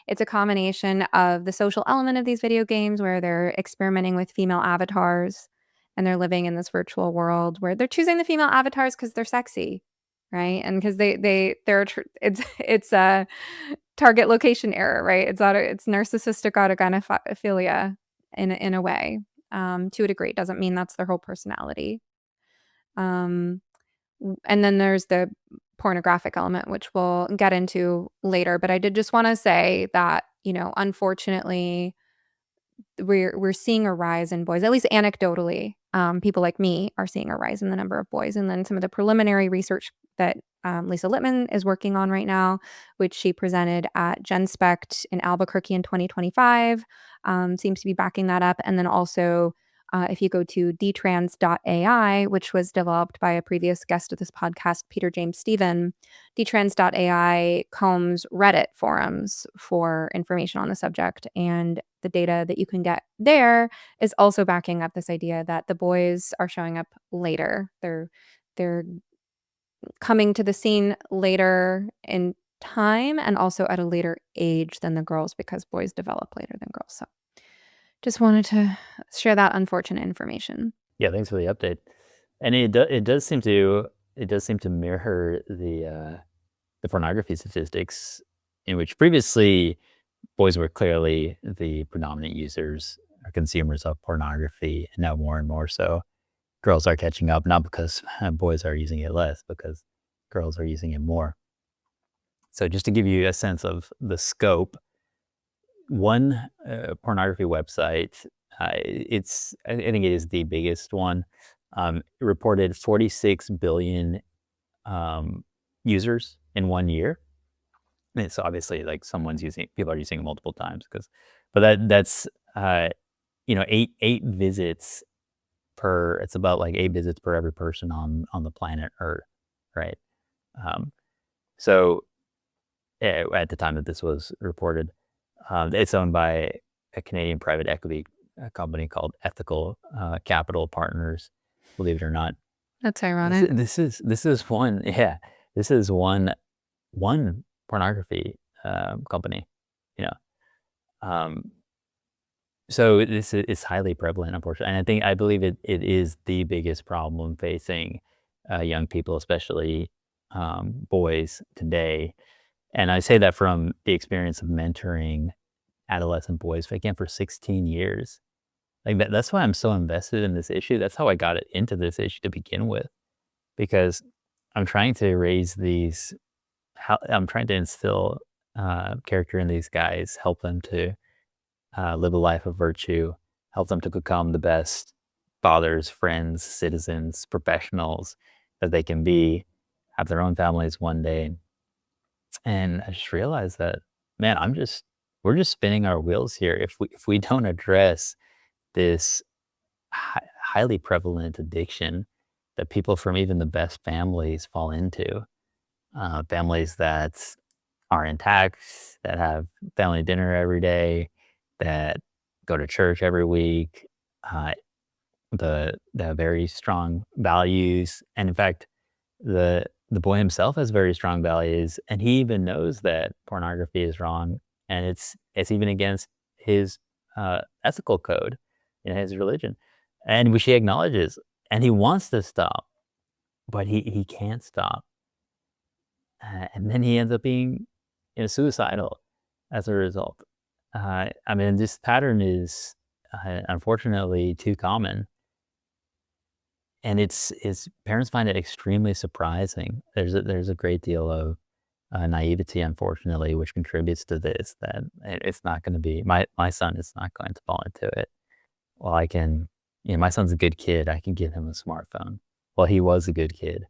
a combination of the social element of these video games where they're experimenting with female avatars and they're living in this virtual world where they're choosing the female avatars because they're sexy, right? And because it's a target location error, right? It's narcissistic autogynephilia in a way. To a degree, it doesn't mean that's their whole personality. Um, and then there's the pornographic element, which we'll get into later. But I did just want to say that, unfortunately, we're seeing a rise in boys, at least anecdotally. People like me are seeing a rise in the number of boys. And then some of the preliminary research that Lisa Littman is working on right now, which she presented at GenSpect in Albuquerque in 2025, seems to be backing that up. And then also, if you go to dtrans.ai, which was developed by a previous guest of this podcast, Peter James Stephen, dtrans.ai combs Reddit forums for information on the subject. And the data that you can get there is also backing up this idea that the boys are showing up later. They're coming to the scene later in time and also at a later age than the girls because boys develop later than girls. So just wanted to share that unfortunate information. Yeah, thanks for the update. And it does seem to mirror the pornography statistics, in which previously boys were clearly the predominant users or consumers of pornography, and now more and more so girls are catching up, not because boys are using it less, because girls are using it more. So just to give you a sense of the scope, one pornography website, I think it is the biggest one, it reported 46 billion users in 1 year. It's obviously like people are using it multiple times but that's, uh, 8 visits it's about like 8 visits per every person on the planet Earth, right? Um, so, at the time that this was reported, it's owned by a Canadian private equity, company called Ethical, Capital Partners, believe it or not. That's This ironic. is this is this is one yeah, this is one pornography, company, you know? Um, so this is highly prevalent, unfortunately, and I believe it is the biggest problem facing, young people, especially, boys today, and I say that from the experience of mentoring adolescent boys, again, for 16 years. Like, that's why I'm so invested in this issue, that's how I got it into this issue to begin with, because I'm trying to raise these how I'm trying to instill, character in these guys, help them to, live a life of virtue, help them to become the best fathers, friends, citizens, professionals that they can be, have their own families one day. And I just realized that, man, we're just spinning our wheels here if we don't address this highly prevalent addiction that people from even the best families fall into. Families that are intact, that have family dinner every day, that go to church every week, uh, the very strong values, and in fact, the boy himself has very strong values, and he even knows that pornography is wrong, and it's even against his, ethical code in his religion, and which he acknowledges, and he wants to stop, but he can't stop. And then he ends up being, suicidal as a result. I mean, this pattern is, unfortunately too common, and it's parents find it extremely surprising. There's a great deal of, naivety, unfortunately, which contributes to this, that it's not gonna be my son is not going to fall into it. Well, my son's a good kid, I can get him a smartphone. Well, he was a good kid.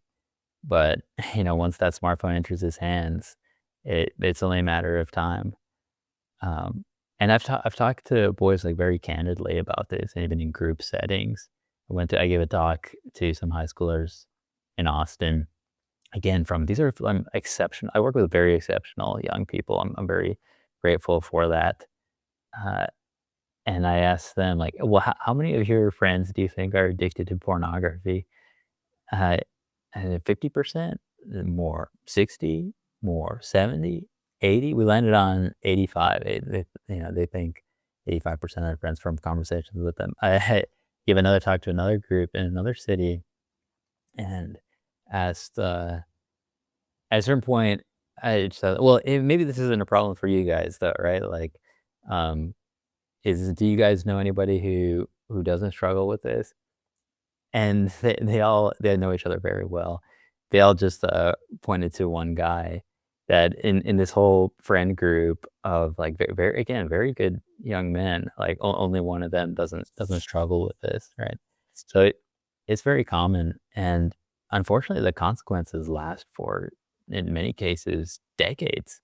But, once that smartphone enters his hands, it's only a matter of time. Um, and I've talked to boys, like, very candidly about this, and even in group settings. I gave a talk to some high schoolers in Austin. Again, these are from exceptional I work with very exceptional young people. I'm very grateful for that. Uh, and I asked them, like, "Well, how many of your friends do you think are addicted to pornography?" Uh, and 50%, more, 60, more, 70, 80. We landed on 85. They think 85% of their friends from conversations with them. I gave another talk to another group in another city and asked, at a certain point, I said, "Well, maybe this isn't a problem for you guys, though, right? Like, um, do you guys know anybody who doesn't struggle with this?" And they know each other very well. They all just, pointed to one guy that in this whole friend group of, like, very again, very good young men, like, only one of them doesn't struggle with this, right? So it's very common, and unfortunately, the consequences last for, in many cases, decades.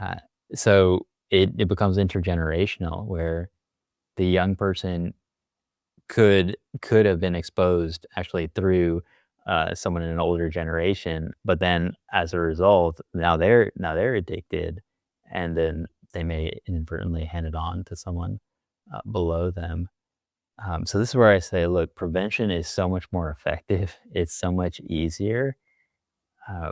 Uh, so it becomes intergenerational where the young person could have been exposed actually through, someone in an older generation, but then as a result, now they're addicted, and then they may inadvertently hand it on to someone, below them. So this is where I say, look, prevention is so much more effective. It's so much easier. Uh,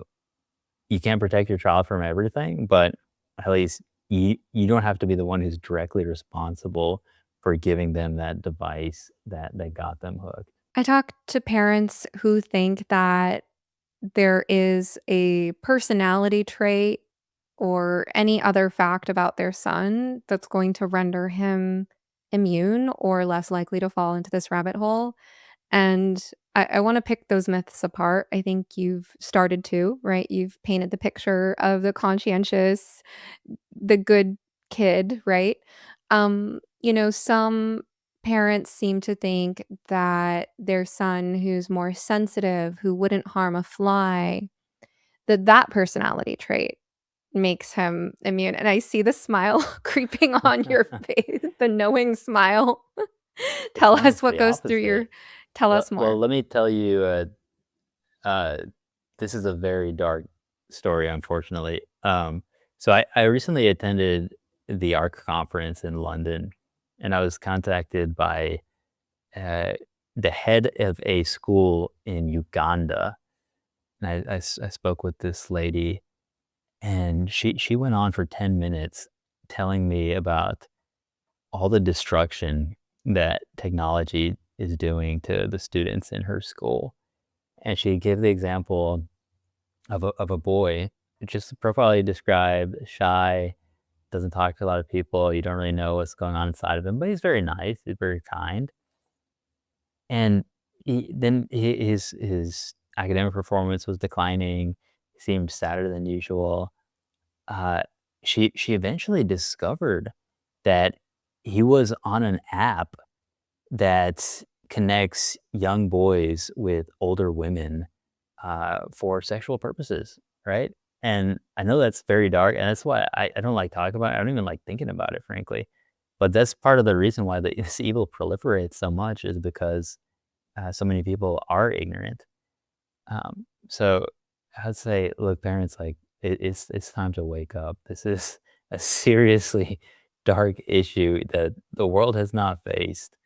you can't protect your child from everything, but at least you don't have to be the one who's directly responsible for giving them that device that got them hooked. I talk to parents who think that there is a personality trait or any other fact about their son that's going to render him immune or less likely to fall into this rabbit hole. And I want to pick those myths apart. I think you've started to, right? You've painted the picture of the conscientious, the good kid, right? Some parents seem to think that their son who's more sensitive, who wouldn't harm a fly, that personality trait makes him immune. And I see the smile creeping on your face, the knowing smile. It's Tell us almost what the goes through your opposite. tell us Well, more. let me tell you, uh, this is a very dark story, unfortunately. So I recently attended the ARC conference in London, and I was contacted by uh, the head of a school in Uganda. And I spoke with this lady, and she went on for 10 minutes telling me about all the destruction that technology is doing to the students in her school. And she gave the example of a boy, just the profile you described, shy, doesn't talk to a lot of people, you don't really know what's going on inside of him, but he's very nice, he's very kind. And his academic performance was declining, he seemed sadder than usual. Uh, she eventually discovered that he was on an app that connects young boys with older women, for sexual purposes, right? And I know that's very dark, and that's why I don't like talking about it. I don't even like thinking about it, frankly. But that's part of the reason why this evil proliferates so much is because so many people are ignorant. So I'd say, look, parents, like it's time to wake up. This is a seriously dark issue that the world has not faced,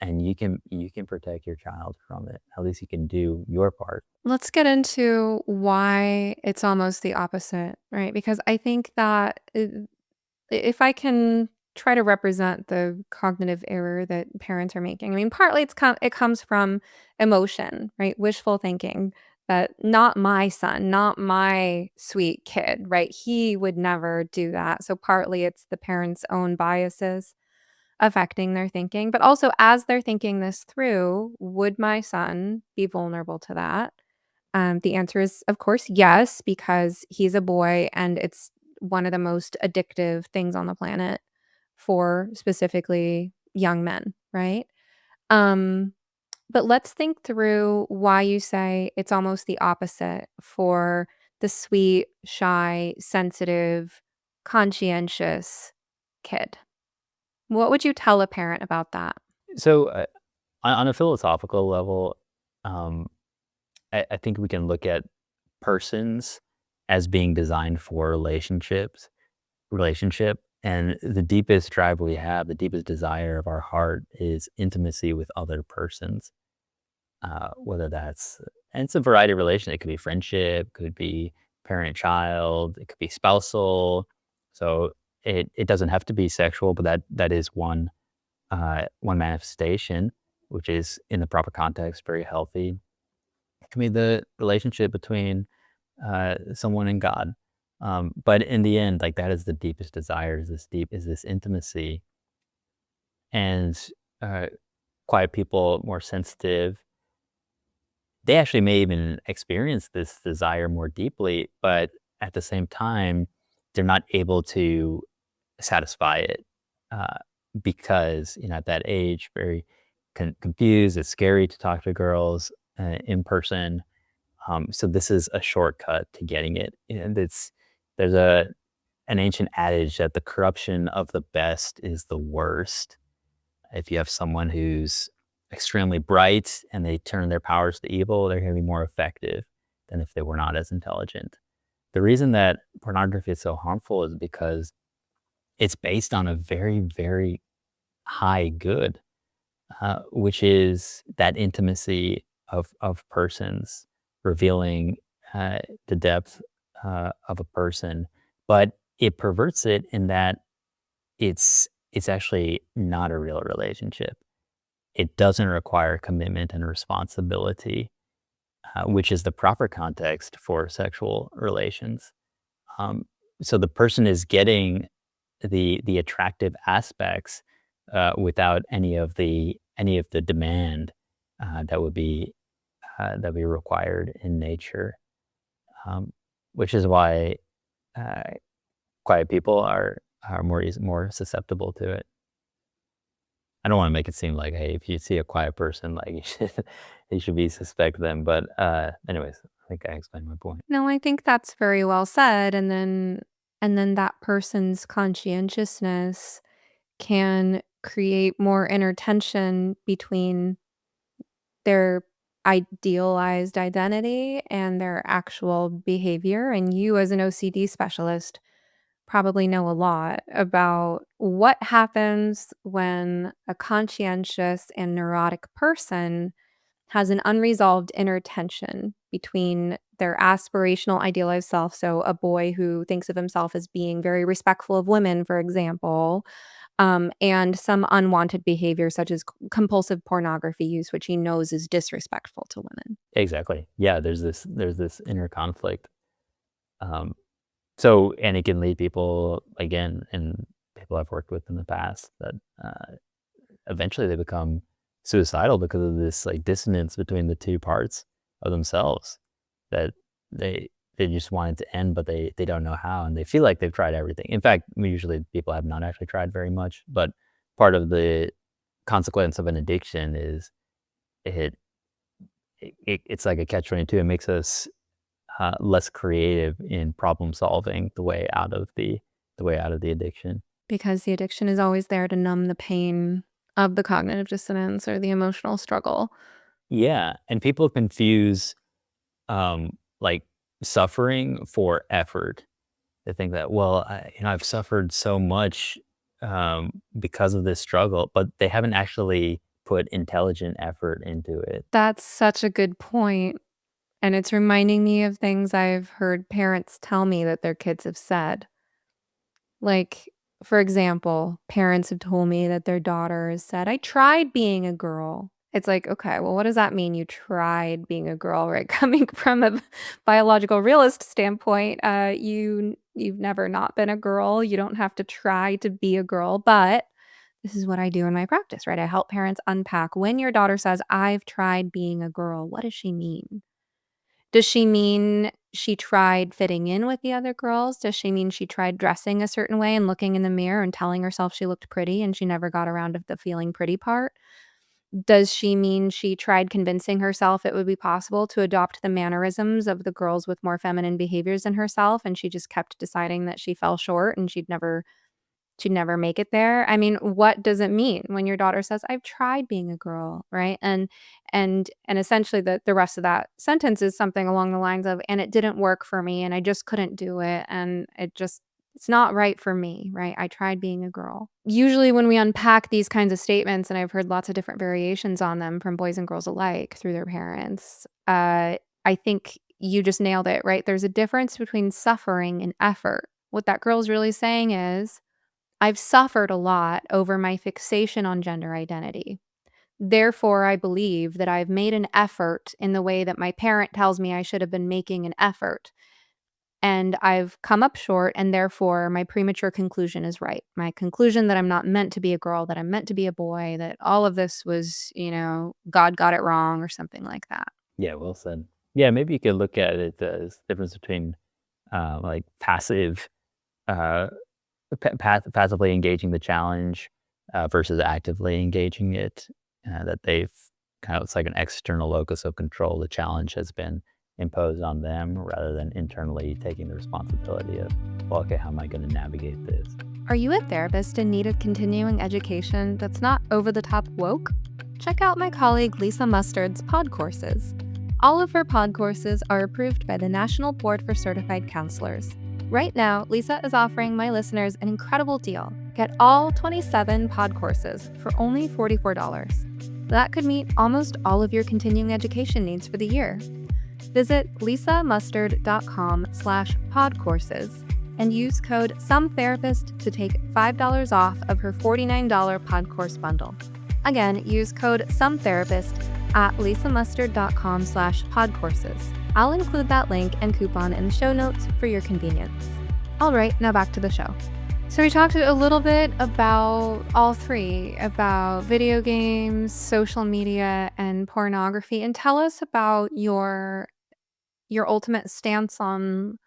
and you can protect your child from it. At least you can do your part. Let's get into why it's almost the opposite, right? Because I think that if I can try to represent the cognitive error that parents are making, I mean, partly it comes from emotion, right? Wishful thinking that not my son, not my sweet kid, right? He would never do that. So partly it's the parents' own biases affecting their thinking, but also as they're thinking this through, would my son be vulnerable to that? The answer is, of course, yes, because he's a boy and it's one of the most addictive things on the planet for specifically young men, right? Um, but let's think through why you say it's almost the opposite for the sweet, shy, sensitive, conscientious kid. What would you tell a parent about that? So, on a philosophical level, um, I think we can look at persons as being designed for relationship, and the deepest drive we have, the deepest desire of our heart is intimacy with other persons. Whether that's and it's a variety of relation. It could be friendship, could be parent-child, it could be spousal. So it doesn't have to be sexual, but that is one manifestation, which is in the proper context very healthy. It can be the relationship between someone and God. But in the end, like that is the deepest desire, is this intimacy. And uh, quiet people, more sensitive, they actually may even experience this desire more deeply, but at the same time, they're not able to satisfy it uh, because at that age, very confused. It's scary to talk to girls in person. So this is a shortcut to getting it, and there's an ancient adage that the corruption of the best is the worst. If you have someone who's extremely bright and they turn their powers to evil, they're going to be more effective than if they were not as intelligent. The reason that pornography is so harmful is because it's based on a very, very high good, which is that intimacy of persons, revealing uh, the depth of a person, but it perverts it in that it's actually not a real relationship. It doesn't require commitment and responsibility, which is the proper context for sexual relations. Um, so the person is getting the attractive aspects without any of the demand that would be required in nature, um, which is why uh, quiet people are more susceptible to it. I don't wanna make it seem like, hey, if you see a quiet person, like, you should be suspect them, but, anyways. think I explained my point. No, I think that's very well said, and then that person's conscientiousness can create more inner tension between their idealized identity and their actual behavior, and you as an OCD specialist probably know a lot about what happens when a conscientious and neurotic person has an unresolved inner tension between their aspirational idealized self, so a boy who thinks of himself as being very respectful of women, for example, and some unwanted behavior such as compulsive pornography use, which he knows is disrespectful to women. Exactly. Yeah, there's this inner conflict. Um, so and it can lead people, again, and people I've worked with in the past, that eventually they become suicidal because of this, like, dissonance between the two parts of themselves, that they just want it to end, but they don't know how, and they feel like they've tried everything. In fact, usually people have not actually tried very much, but part of the consequence of an addiction is it it's like a catch-22. It makes us less creative in problem solving the way out of the addiction. Because the addiction is always there to numb the pain of the cognitive dissonance or the emotional struggle. Yeah, and people confuse like suffering for effort. They think that, well, I've suffered so much because of this struggle, but they haven't actually put intelligent effort into it. That's such a good point, and it's reminding me of things I've heard parents tell me that their kids have said. Like, for example, parents have told me that their daughter has said, "I tried being a girl." It's like, okay, well, what does that mean? You tried being a girl, right? Coming from a biological realist standpoint, you've never not been a girl. You don't have to try to be a girl, but this is what I do in my practice, right? I help parents unpack when your daughter says, "I've tried being a girl." What does she mean? Does she mean she tried fitting in with the other girls? Does she mean she tried dressing a certain way and looking in the mirror and telling herself she looked pretty and she never got around to the feeling pretty part? Does she mean she tried convincing herself it would be possible to adopt the mannerisms of the girls with more feminine behaviors than herself, and she just kept deciding that she fell short and she'd never make it there? I mean, what does it mean when your daughter says, "I've tried being a girl," right? And essentially the rest of that sentence is something along the lines of, "And it didn't work for me, and I just couldn't do it, and it's not right for me," right? "I tried being a girl." Usually when we unpack these kinds of statements, and I've heard lots of different variations on them from boys and girls alike through their parents, I think you just nailed it, right? There's a difference between suffering and effort. What that girl's really saying is, I've suffered a lot over my fixation on gender identity. Therefore, I believe that I've made an effort in the way that my parent tells me I should have been making an effort. And I've come up short, and therefore my premature conclusion is right. My conclusion that I'm not meant to be a girl, that I'm meant to be a boy, that all of this was, God got it wrong or something like that. Yeah, well said. Yeah, maybe you could look at it as the difference between like passive uh, passively engaging the challenge versus actively engaging it. That they've kind of, it's like an external locus of control. The challenge has been imposed on them rather than internally taking the responsibility of, well, okay, how am I going to navigate this? Are you a therapist in need of continuing education that's not over the top woke? Check out my colleague Lisa Mustard's pod courses. All of her pod courses are approved by the National Board for Certified Counselors. Right now, Lisa is offering my listeners an incredible deal. Get all 27 pod courses for only $44. That could meet almost all of your continuing education needs for the year. Visit lisamustard.com/podcourses and use code SOMETherapist to take $5 off of her $49 pod course bundle. Again, use code SOMETherapist at lisamustard.com/podcourses. I'll include that link and coupon in the show notes for your convenience. All right, now back to the show. So we talked a little bit about all three, about video games, social media, and pornography. And tell us about your ultimate stance on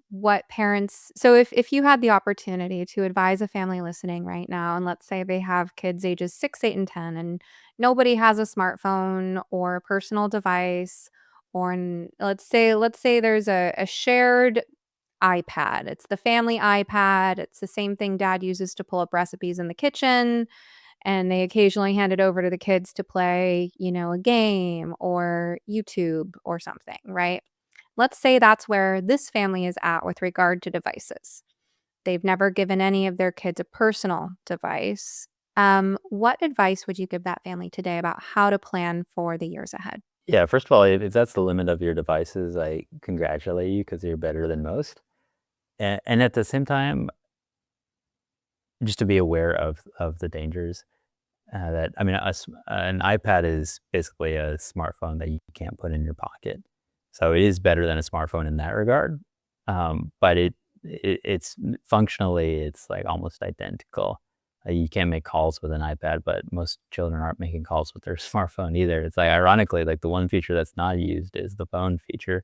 what parents. So if you had the opportunity to advise a family listening right now, and let's say they have kids ages 6, 8, and 10, and nobody has a smartphone or a personal device or let's say there's a shared iPad. It's the family iPad. It's the same thing dad uses to pull up recipes in the kitchen, and they occasionally hand it over to the kids to play, a game or YouTube or something, right? Let's say that's where this family is at with regard to devices. They've never given any of their kids a personal device. What advice would you give that family today about how to plan for the years ahead? Yeah, first of all, if that's the limit of your devices, I congratulate you because you're better than most. And at the same time, just to be aware of the dangers. That I mean, an iPad is basically a smartphone that you can't put in your pocket, so it is better than a smartphone in that regard. But it's functionally it's like almost identical. You can't make calls with an iPad, but most children aren't making calls with their smartphone either. It's like ironically, like the one feature that's not used is the phone feature,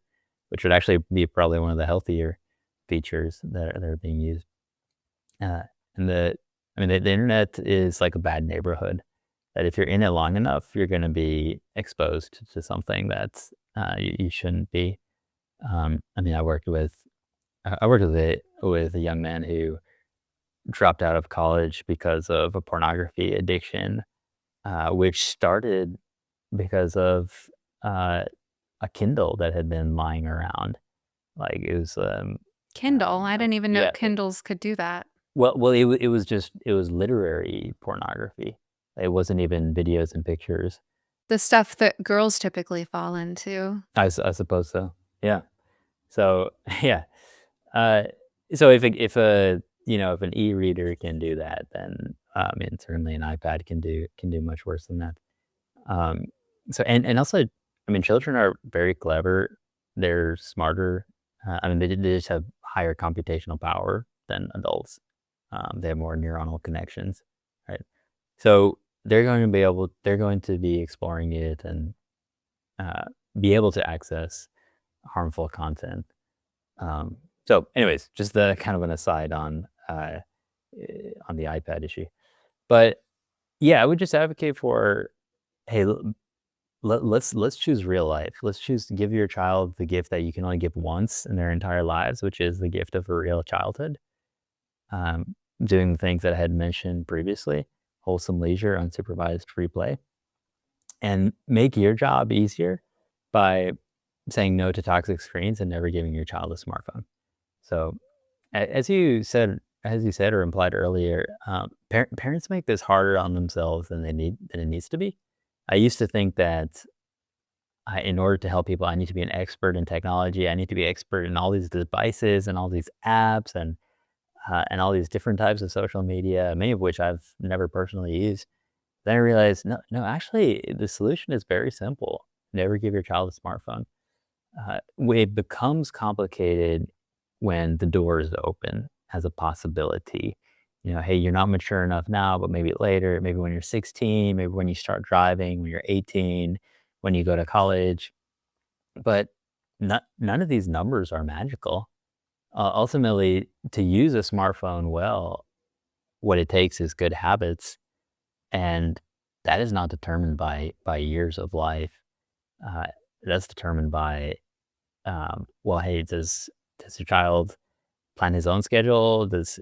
which would actually be probably one of the healthier features that are being used. Uh, and the internet is like a bad neighborhood that if you're in it long enough, you're going to be exposed to something that's you shouldn't be. I mean, I worked with a young man who dropped out of college because of a pornography addiction, which started because of a Kindle that had been lying around. Like it was, Kindle. I didn't even know yeah. Kindles could do that. Well, it was literary pornography. It wasn't even videos and pictures. The stuff that girls typically fall into. I suppose so. Yeah. So yeah. Uh, so if an e-reader can do that, then I mean certainly an iPad can do much worse than that. Um, and also, I mean, children are very clever. They're smarter. I mean, they just have higher computational power than adults. They have more neuronal connections, right? So they're going to be exploring it and uh, be able to access harmful content. So, anyways, just the kind of an aside on the iPad issue. But yeah, I would just advocate for, hey, let's choose real life. Let's choose to give your child the gift that you can only give once in their entire lives, which is the gift of a real childhood. Um, Doing the things that I had mentioned previously, wholesome leisure, unsupervised free play, and make your job easier by saying no to toxic screens and never giving your child a smartphone. So, as you said or implied earlier, parents make this harder on themselves than it needs to be. I used to think that in order to help people, I need to be an expert in technology. I need to be expert in all these devices and all these apps and all these different types of social media, many of which I've never personally used. Then I realized, no, actually, the solution is very simple. Never give your child a smartphone. It becomes complicated when the door is open as a possibility. Hey, you're not mature enough now, but maybe later, maybe when you're 16, maybe when you start driving, when you're 18, when you go to college. But none of these numbers are magical. Ultimately, to use a smartphone well, what it takes is good habits, and that is not determined by years of life. Uh, that's determined by well, hey, does your child plan his own schedule? Does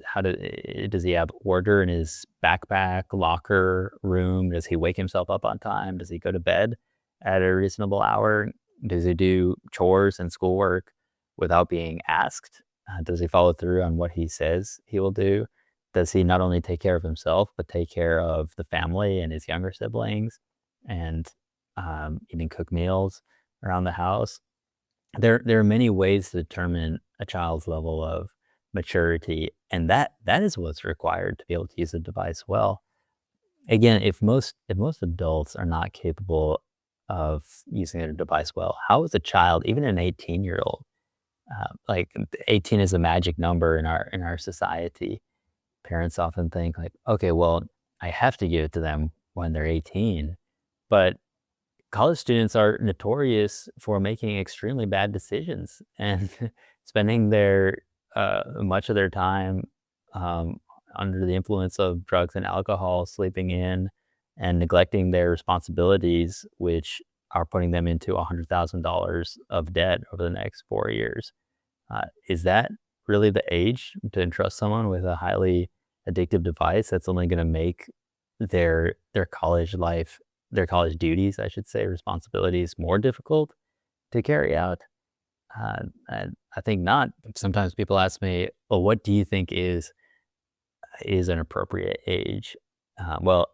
he have order in his backpack, locker, room? Does he wake himself up on time? Does he go to bed at a reasonable hour? Does he do chores and schoolwork without being asked? Does he follow through on what he says he will do? Does he not only take care of himself, but take care of the family and his younger siblings and even cook meals around the house? There are many ways to determine a child's level of maturity, and that is what's required to be able to use a device well. Again, if most adults are not capable of using a device well, how is a child, even an 18-year-old, like 18 is a magic number in our society. Parents often think like, okay, well, I have to give it to them when they're 18, but college students are notorious for making extremely bad decisions and spending their much of their time um, under the influence of drugs and alcohol, sleeping in, and neglecting their responsibilities, which are putting them into $100,000 of debt over the next 4 years. Is that really the age to entrust someone with a highly addictive device that's only gonna make their college life, their college duties, I should say, responsibilities more difficult to carry out? And I think not. Sometimes people ask me, "Well, what do you think is an appropriate age?" Well,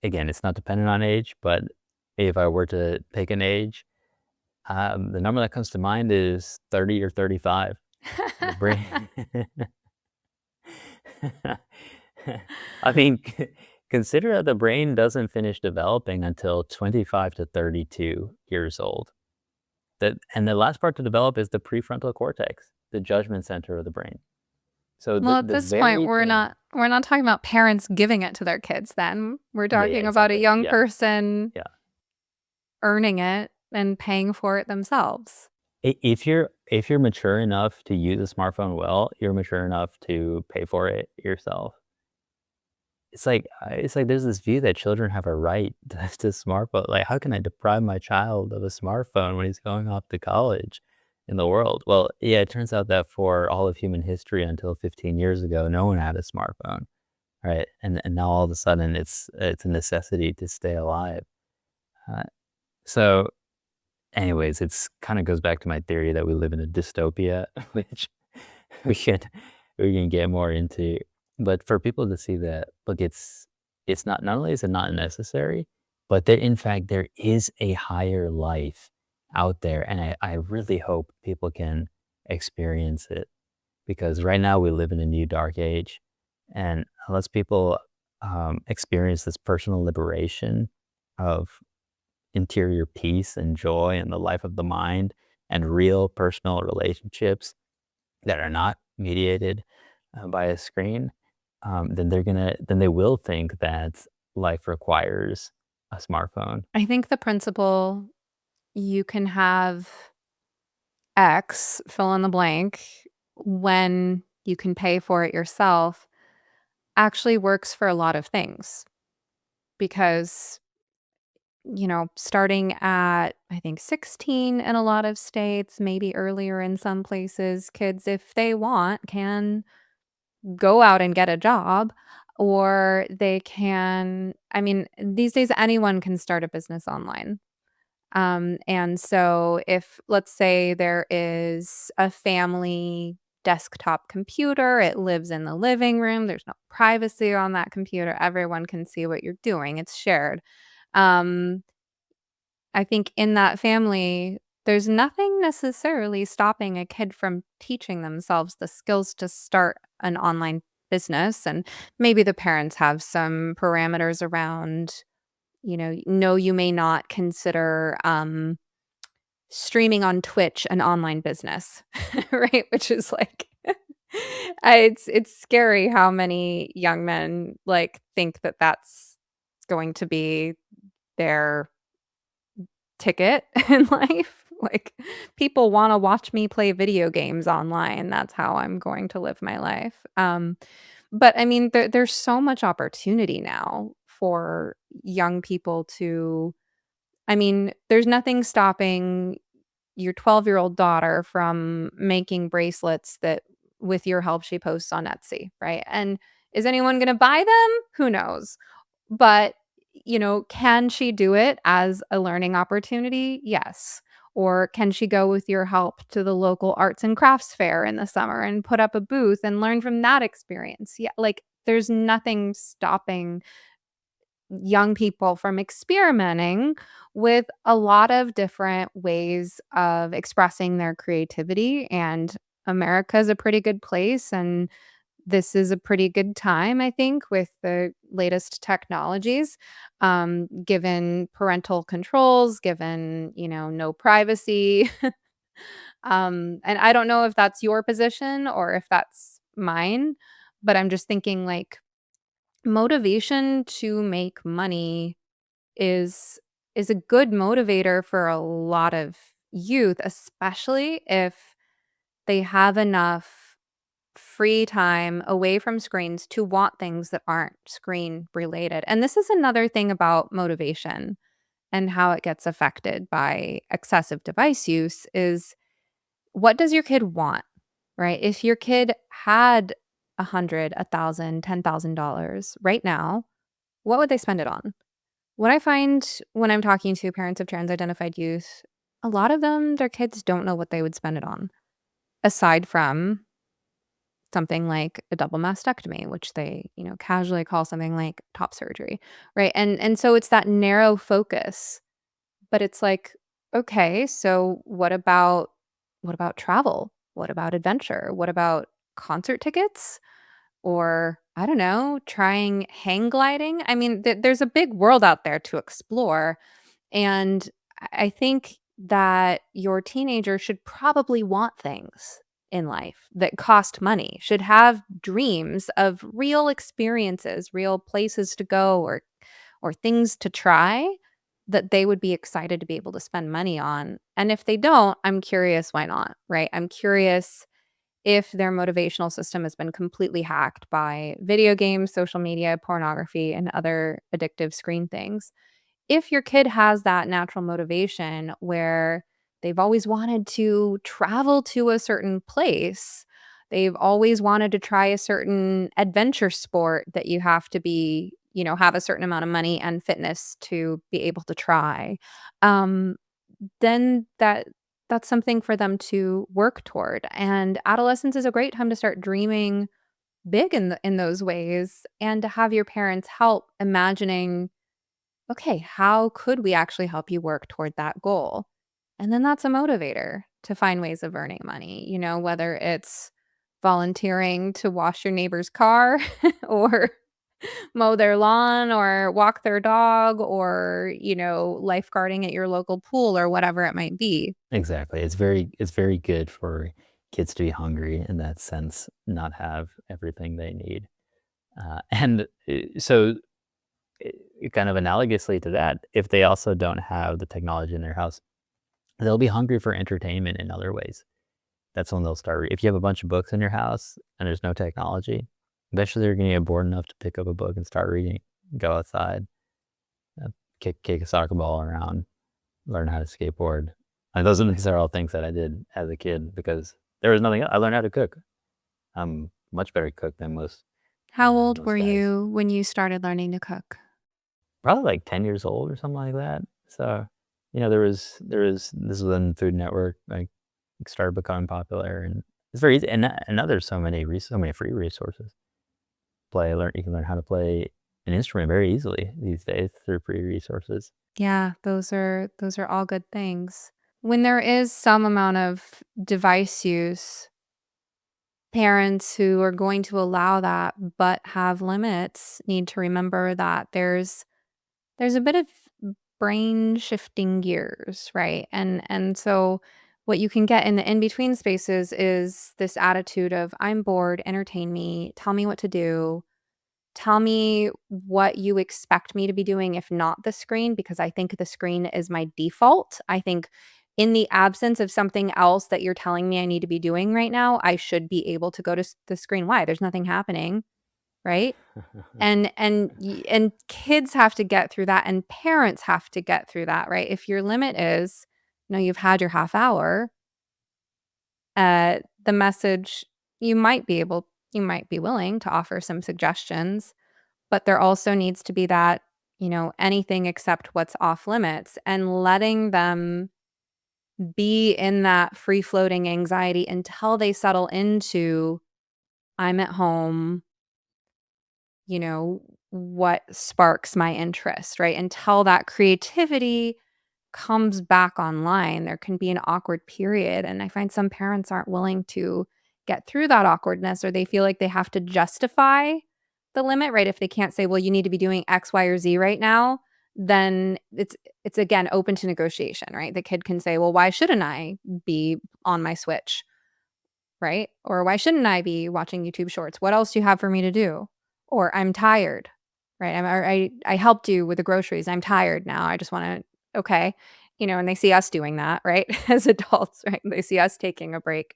again, it's not dependent on age, but if I were to pick an age, the number that comes to mind is 30 or 35. The brain. I mean, consider that the brain doesn't finish developing until 25 to 32 years old. And the last part to develop is the prefrontal cortex, the judgment center of the brain. So Well, at the this point, very thing. we're not talking about parents giving it to their kids then. We're Yeah, yeah, talking about a exactly. young Yeah, person yeah. earning it and paying for it themselves. If you're mature enough to use a smartphone well, you're mature enough to pay for it yourself. It's like there's this view that children have a right to smartphone. Like, how can I deprive my child of a smartphone when he's going off to college in the world? Well, yeah, it turns out that for all of human history until 15 years ago, no one had a smartphone, right? And now all of a sudden it's a necessity to stay alive. Uh, so anyways, it's kind of goes back to my theory that we live in a dystopia, which we can we can get more into. But for people to see that, look, it's not only is it not necessary, but that in fact there is a higher life out there, and I really hope people can experience it because right now we live in a new dark age, and unless people experience this personal liberation of interior peace and joy and the life of the mind and real personal relationships that are not mediated by a screen, then they will think that life requires a smartphone. I think the principle you can have X, fill in the blank, when you can pay for it yourself actually works for a lot of things because, starting at, I think, 16 in a lot of states, maybe earlier in some places, kids, if they want, can go out and get a job or they can, I mean, these days anyone can start a business online. And so if let's say there is a family desktop computer, it lives in the living room, there's no privacy on that computer, everyone can see what you're doing, it's shared. Um, I think in that family, there's nothing necessarily stopping a kid from teaching themselves the skills to start an online business. And maybe the parents have some parameters around, no, you may not consider streaming on Twitch an online business, right? Which is like, it's scary how many young men like think that that's going to be their ticket in life. Like, people wanna watch me play video games online, that's how I'm going to live my life. But I mean, there's so much opportunity now for young people to I mean, there's nothing stopping your 12-year-old daughter from making bracelets that with your help, she posts on Etsy, right? And is anyone gonna buy them? Who knows? But, can she do it as a learning opportunity? Yes. Or can she go with your help to the local arts and crafts fair in the summer and put up a booth and learn from that experience? Yeah, like there's nothing stopping young people from experimenting with a lot of different ways of expressing their creativity. And America is a pretty good place. And this is a pretty good time, I think, with the latest technologies, given parental controls, given, no privacy. And I don't know if that's your position or if that's mine, but I'm just thinking like motivation to make money is is a good motivator for a lot of youth, especially if they have enough free time away from screens to want things that aren't screen related. And this is another thing about motivation and how it gets affected by excessive device use is, what does your kid want, right? If your kid had 100, 1,000, $10,000 right now, what would they spend it on? What I find when I'm talking to parents of trans-identified youth, a lot of them, their kids don't know what they would spend it on, aside from something like a double mastectomy, which they, casually call something like top surgery, right? And so it's that narrow focus, but it's like, okay, so what about travel? What about adventure? What about concert tickets? Or I don't know, trying hang gliding? I mean, there's a big world out there to explore, and I think that your teenager should probably want things in life that cost money, should have dreams of real experiences, real places to go or things to try that they would be excited to be able to spend money on. And if they don't, I'm curious why not, right? I'm curious if their motivational system has been completely hacked by video games, social media, pornography, and other addictive screen things. If your kid has that natural motivation where they've always wanted to travel to a certain place, they've always wanted to try a certain adventure sport that you have to be, have a certain amount of money and fitness to be able to try, um, then that's something for them to work toward. And adolescence is a great time to start dreaming big in those ways, and to have your parents help imagining, okay, how could we actually help you work toward that goal? And then that's a motivator to find ways of earning money, whether it's volunteering to wash your neighbor's car or mow their lawn or walk their dog or, lifeguarding at your local pool or whatever it might be. Exactly. It's very good for kids to be hungry in that sense, not have everything they need. Kind of analogously to that, if they also don't have the technology in their house, they'll be hungry for entertainment in other ways. That's when they'll start. If you have a bunch of books in your house and there's no technology, eventually they're going to get bored enough to pick up a book and start reading, go outside, uh, kick a soccer ball around, learn how to skateboard. And these are all things that I did as a kid because there was nothing else. I learned how to cook. I'm much better cook than How old most were guys. you when you started learning to cook? Probably like 10 years old or something like that. So, there was this was when Food Network like started becoming popular, and it's very easy. And now there's so many free resources. You can learn how to play an instrument very easily these days through free resources. Yeah, those are all good things. When there is some amount of device use, parents who are going to allow that but have limits need to remember that there's a bit of brain shifting gears, right? And so what you can get in the in-between spaces is this attitude of, I'm bored, entertain me, tell me what to do, tell me what you expect me to be doing if not the screen, because I think the screen is my default. I think in the absence of something else that you're telling me I need to be doing right now, I should be able to go to the screen. Why? There's nothing happening, right? And kids have to get through that, and parents have to get through that, right? If your limit is, you've had your half hour, the message, you might be willing to offer some suggestions, but there also needs to be that, anything except what's off limits, and letting them be in that free floating anxiety until they settle into, I'm at home, you know, what sparks my interest, right? Until that creativity comes back online, there can be an awkward period. And I find some parents aren't willing to get through that awkwardness, or they feel like they have to justify the limit, right? If they can't say, well, you need to be doing X, Y, or Z right now, then it's again open to negotiation, right? The kid can say, well, why shouldn't I be on my Switch? Right? Or why shouldn't I be watching YouTube Shorts? What else do you have for me to do? Or I'm tired, right? I helped you with the groceries. I'm tired now. I just want to, okay. And they see us doing that, right? As adults, right? They see us taking a break,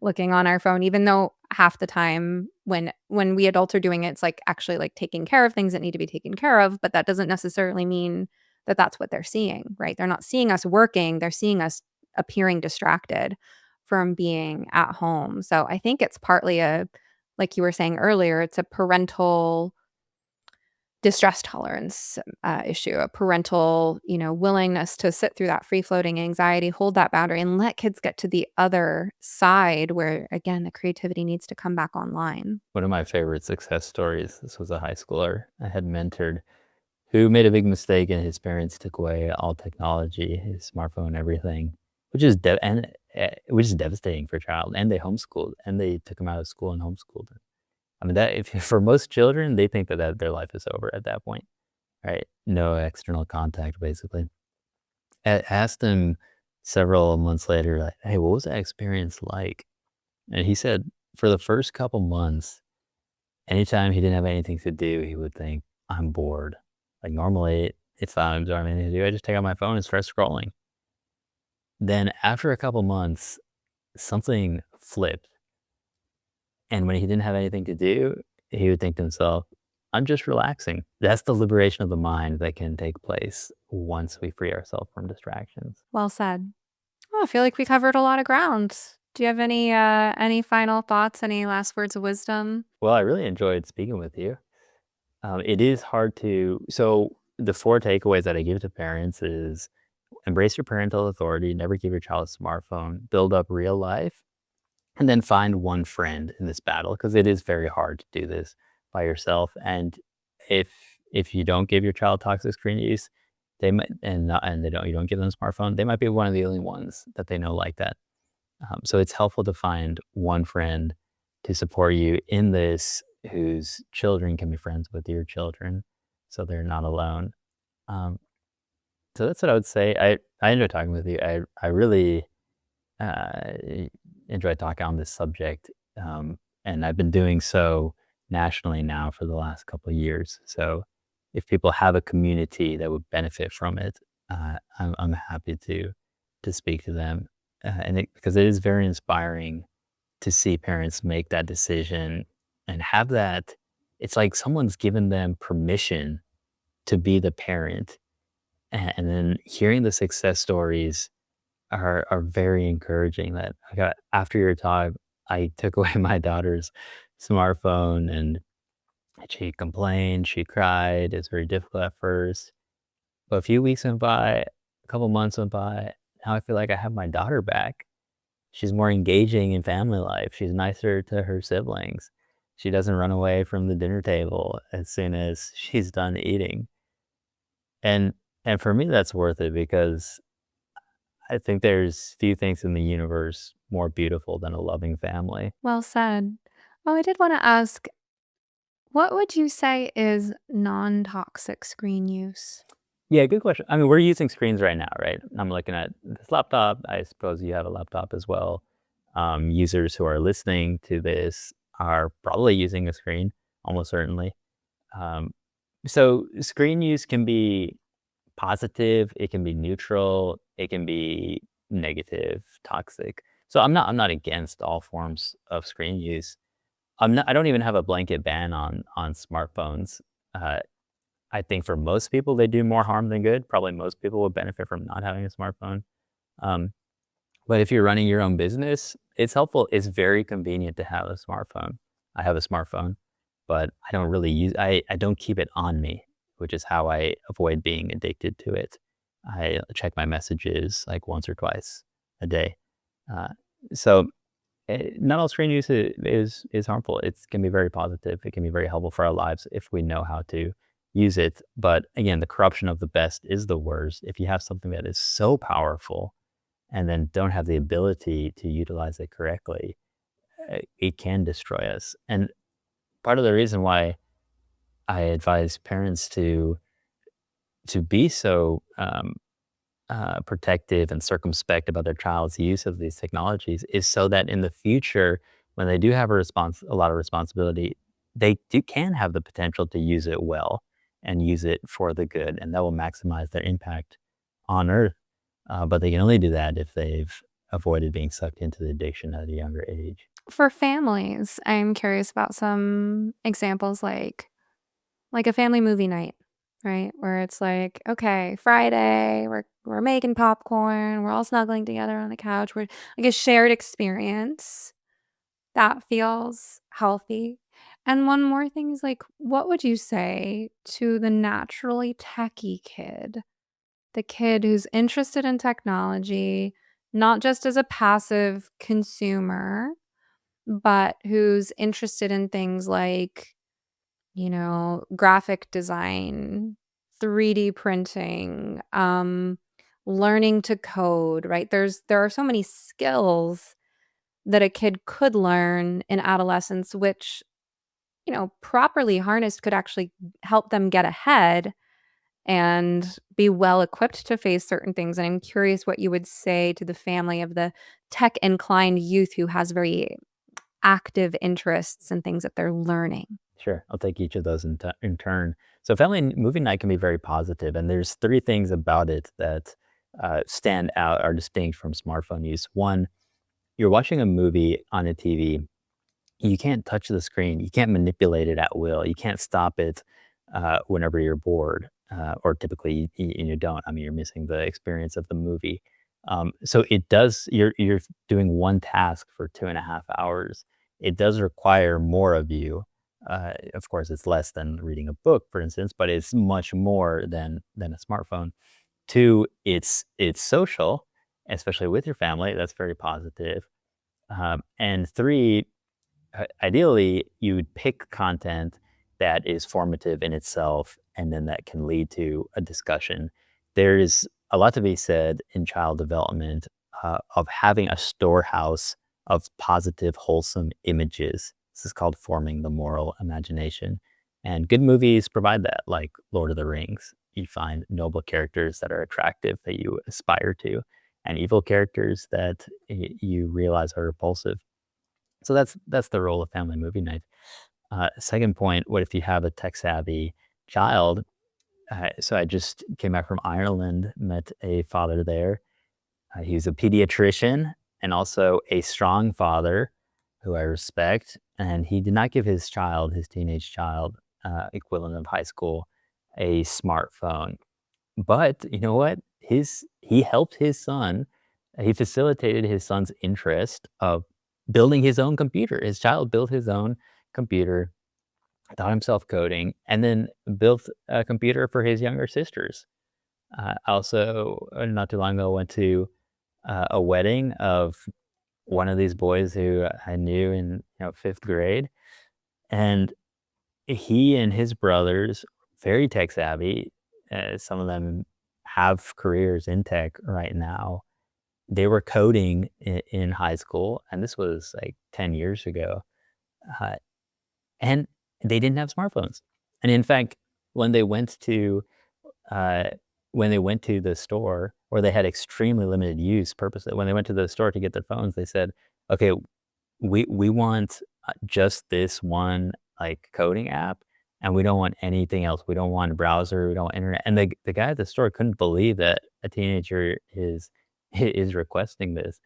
looking on our phone, even though half the time when we adults are doing it, it's like actually like taking care of things that need to be taken care of. But that doesn't necessarily mean that that's what they're seeing, right? They're not seeing us working, they're seeing us appearing distracted from being at home. So I think it's partly like you were saying earlier, it's a parental distress tolerance issue, a parental, willingness to sit through that free floating anxiety, hold that boundary, and let kids get to the other side where, again, the creativity needs to come back online. One of my favorite success stories, this was a high schooler I had mentored who made a big mistake and his parents took away all technology, his smartphone, everything, which is devastating for a child. And they homeschooled, and they took him out of school and homeschooled him. I mean, that if for most children, they think that their life is over at that point, right? No external contact, basically. I asked him several months later, like, "Hey, what was that experience like?" And he said, for the first couple months, anytime he didn't have anything to do, he would think, "I'm bored." Like, normally, if I don't have anything to do, I just take out my phone and start scrolling. Then after a couple months, something flipped, and when he didn't have anything to do, he would think to himself, "I'm just relaxing." That's the liberation of the mind that can take place once we free ourselves from distractions. Well said. Oh, I feel like we covered a lot of ground. Do you have any final thoughts, any last words of wisdom? Well, I really enjoyed speaking with you. It is hard so the 4 takeaways that I give to parents is embrace your parental authority, never give your child a smartphone, build up real life, and then find one friend in this battle because it is very hard to do this by yourself. And if if you don't give your child toxic screen use, they might and you don't give them a smartphone, they might be one of the only ones that they know like that. So it's helpful to find one friend to support you in this whose children can be friends with your children, so they're not alone. Um, so that's what I would say. I enjoy talking with you. I really uh, enjoy talking on this subject, and I've been doing so nationally now for the last couple of years. So if people have a community that would benefit from it, I'm happy to speak to them, because it is very inspiring to see parents make that decision and have that. It's like someone's given them permission to be the parent, and then hearing the success stories are very encouraging. That I got after your talk, I took away my daughter's smartphone, and she complained, she cried. It's very difficult at first, but a few weeks went by, a couple months went by. Now I feel like I have my daughter back. She's more engaging in family life. She's nicer to her siblings. She doesn't run away from the dinner table as soon as she's done eating. And and for me, that's worth it because I think there's few things in the universe more beautiful than a loving family. Well said. Oh, I did want to ask, what would you say is non-toxic screen use? Yeah, good question. I mean, we're using screens right now, right? I'm looking at this laptop. I suppose you have a laptop as well. Users who are listening to this are probably using a screen, almost certainly. Um, so screen use can be positive, it can be neutral, it can be negative, toxic. So I'm not against all forms of screen use. I don't even have a blanket ban on smartphones. Uh, I think for most people they do more harm than good. Probably most people would benefit from not having a smartphone. Um, but if you're running your own business, it's helpful. It's very convenient to have a smartphone. I have a smartphone, but I don't really I don't keep it on me, which is how I avoid being addicted to it. I check my messages like once or twice a day. Uh, so not all screen use is harmful. It can be very positive. It can be very helpful for our lives if we know how to use it. But again, the corruption of the best is the worst. If you have something that is so powerful and then don't have the ability to utilize it correctly, it can destroy us. And part of the reason why I advise parents to be so protective and circumspect about their child's use of these technologies is so that in the future, when they do have a lot of responsibility, can have the potential to use it well and use it for the good, and that will maximize their impact on Earth. But they can only do that if they've avoided being sucked into the addiction at a younger age. For families, I'm curious about some examples like a family movie night. right? Where it's like, okay, Friday, we're making popcorn, we're all snuggling together on the couch. We're like a shared experience that feels healthy. And one more thing is like, what would you say to the naturally techie kid? The kid who's interested in technology, not just as a passive consumer, but who's interested in things like, graphic design, 3D printing, learning to code, right? There are so many skills that a kid could learn in adolescence, which, properly harnessed could actually help them get ahead and be well equipped to face certain things. And I'm curious what you would say to the family of the tech inclined youth who has very active interests and things that they're learning. Sure, I'll take each of those in turn. So family movie night can be very positive, and there's three things about it that stand out, are distinct from smartphone use. One, you're watching a movie on a TV. You can't touch the screen. You can't manipulate it at will. You can't stop it whenever you're bored, or typically you don't. I mean, you're missing the experience of the movie. So it does. You're doing one task for 2.5 hours. It does require more of you. Of course, it's less than reading a book, for instance, but it's much more than a smartphone. Two, it's social, especially with your family. That's very positive. And three, ideally, you would pick content that is formative in itself, and then that can lead to a discussion. There's a lot to be said in child development of having a storehouse of positive, wholesome images. This is called forming the moral imagination. And good movies provide that, like Lord of the Rings. You find noble characters that are attractive, that you aspire to, and evil characters that you realize are repulsive. So that's the role of family movie night. Second point, what if you have a tech savvy child? So I just came back from Ireland, met a father there. He's a pediatrician and also a strong father who I respect. And he did not give his child, his teenage child, equivalent of high school, a smartphone. But you know what? He helped his son. He facilitated his son's interest of building his own computer. His child built his own computer, taught himself coding, and then built a computer for his younger sisters. Also, not too long ago, went to a wedding of one of these boys who I knew in fifth grade, and he and his brothers, very tech savvy. Some of them have careers in tech right now. They were coding in high school, and this was like 10 years ago. Uh, and they didn't have smartphones. And in fact, when they went to uh, the store, or they had extremely limited use purposely, when they went to the store to get their phones, they said, "Okay, we want just this one like coding app, and we don't want anything else. We don't want a browser. We don't want internet." And the guy at the store couldn't believe that a teenager is requesting this.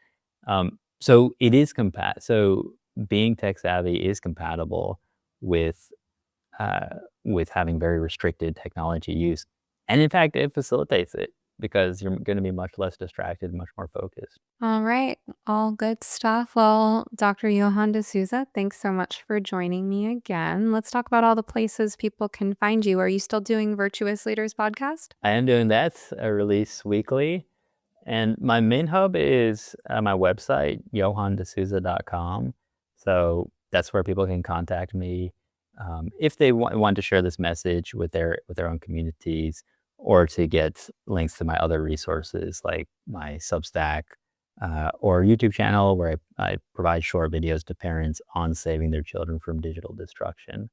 So it is So being tech savvy is compatible with uh, with having very restricted technology use, and in fact, it facilitates it because you're going to be much less distracted, much more focused. All right. All good stuff. Well, Dr. Johann D'Souza, thanks so much for joining me again. Let's talk about all the places people can find you. Are you still doing Virtuous Leaders podcast? I am doing that. I release weekly. And my main hub is my website, johanndesouza.com. So that's where people can contact me if they want to share this message with their own communities, or to get links to my other resources like my Substack or YouTube channel, where I provide short videos to parents on saving their children from digital destruction,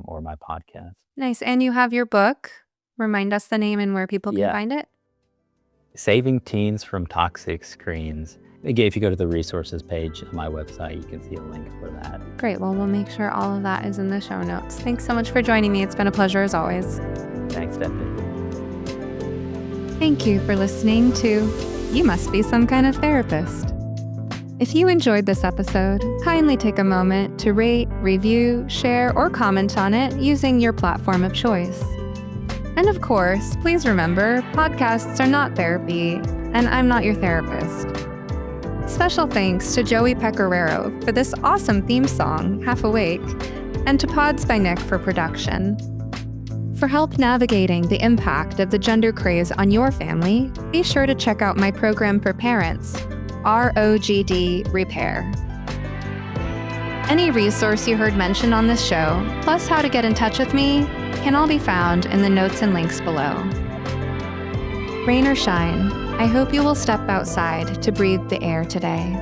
or my podcast. Nice. And you have your book. Remind us the name and where people can Yeah. find it. Saving Teens from Toxic Screens. Again, if you go to the resources page on my website, you can see a link for that. Great. Well, we'll make sure all of that is in the show notes. Thanks so much for joining me. It's been a pleasure as always. Thanks, Stephanie. Thank you for listening to You Must Be Some Kind of Therapist. If you enjoyed this episode, kindly take a moment to rate, review, share, or comment on it using your platform of choice. And of course, please remember, podcasts are not therapy, and I'm not your therapist. Special thanks to Joey Pecoraro for this awesome theme song, Half Awake, and to Pods by Nick for production. For help navigating the impact of the gender craze on your family, be sure to check out my program for parents, ROGD Repair. Any resource you heard mentioned on this show, plus how to get in touch with me, can all be found in the notes and links below. Rain or shine, I hope you will step outside to breathe the air today.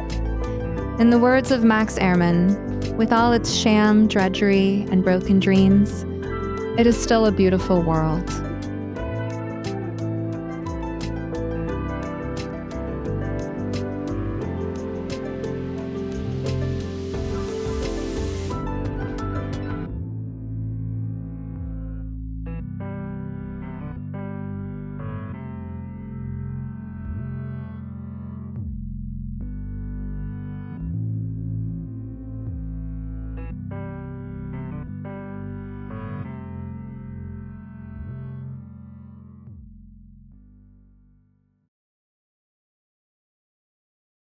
In the words of Max Ehrmann, with all its sham, drudgery, and broken dreams, it is still a beautiful world.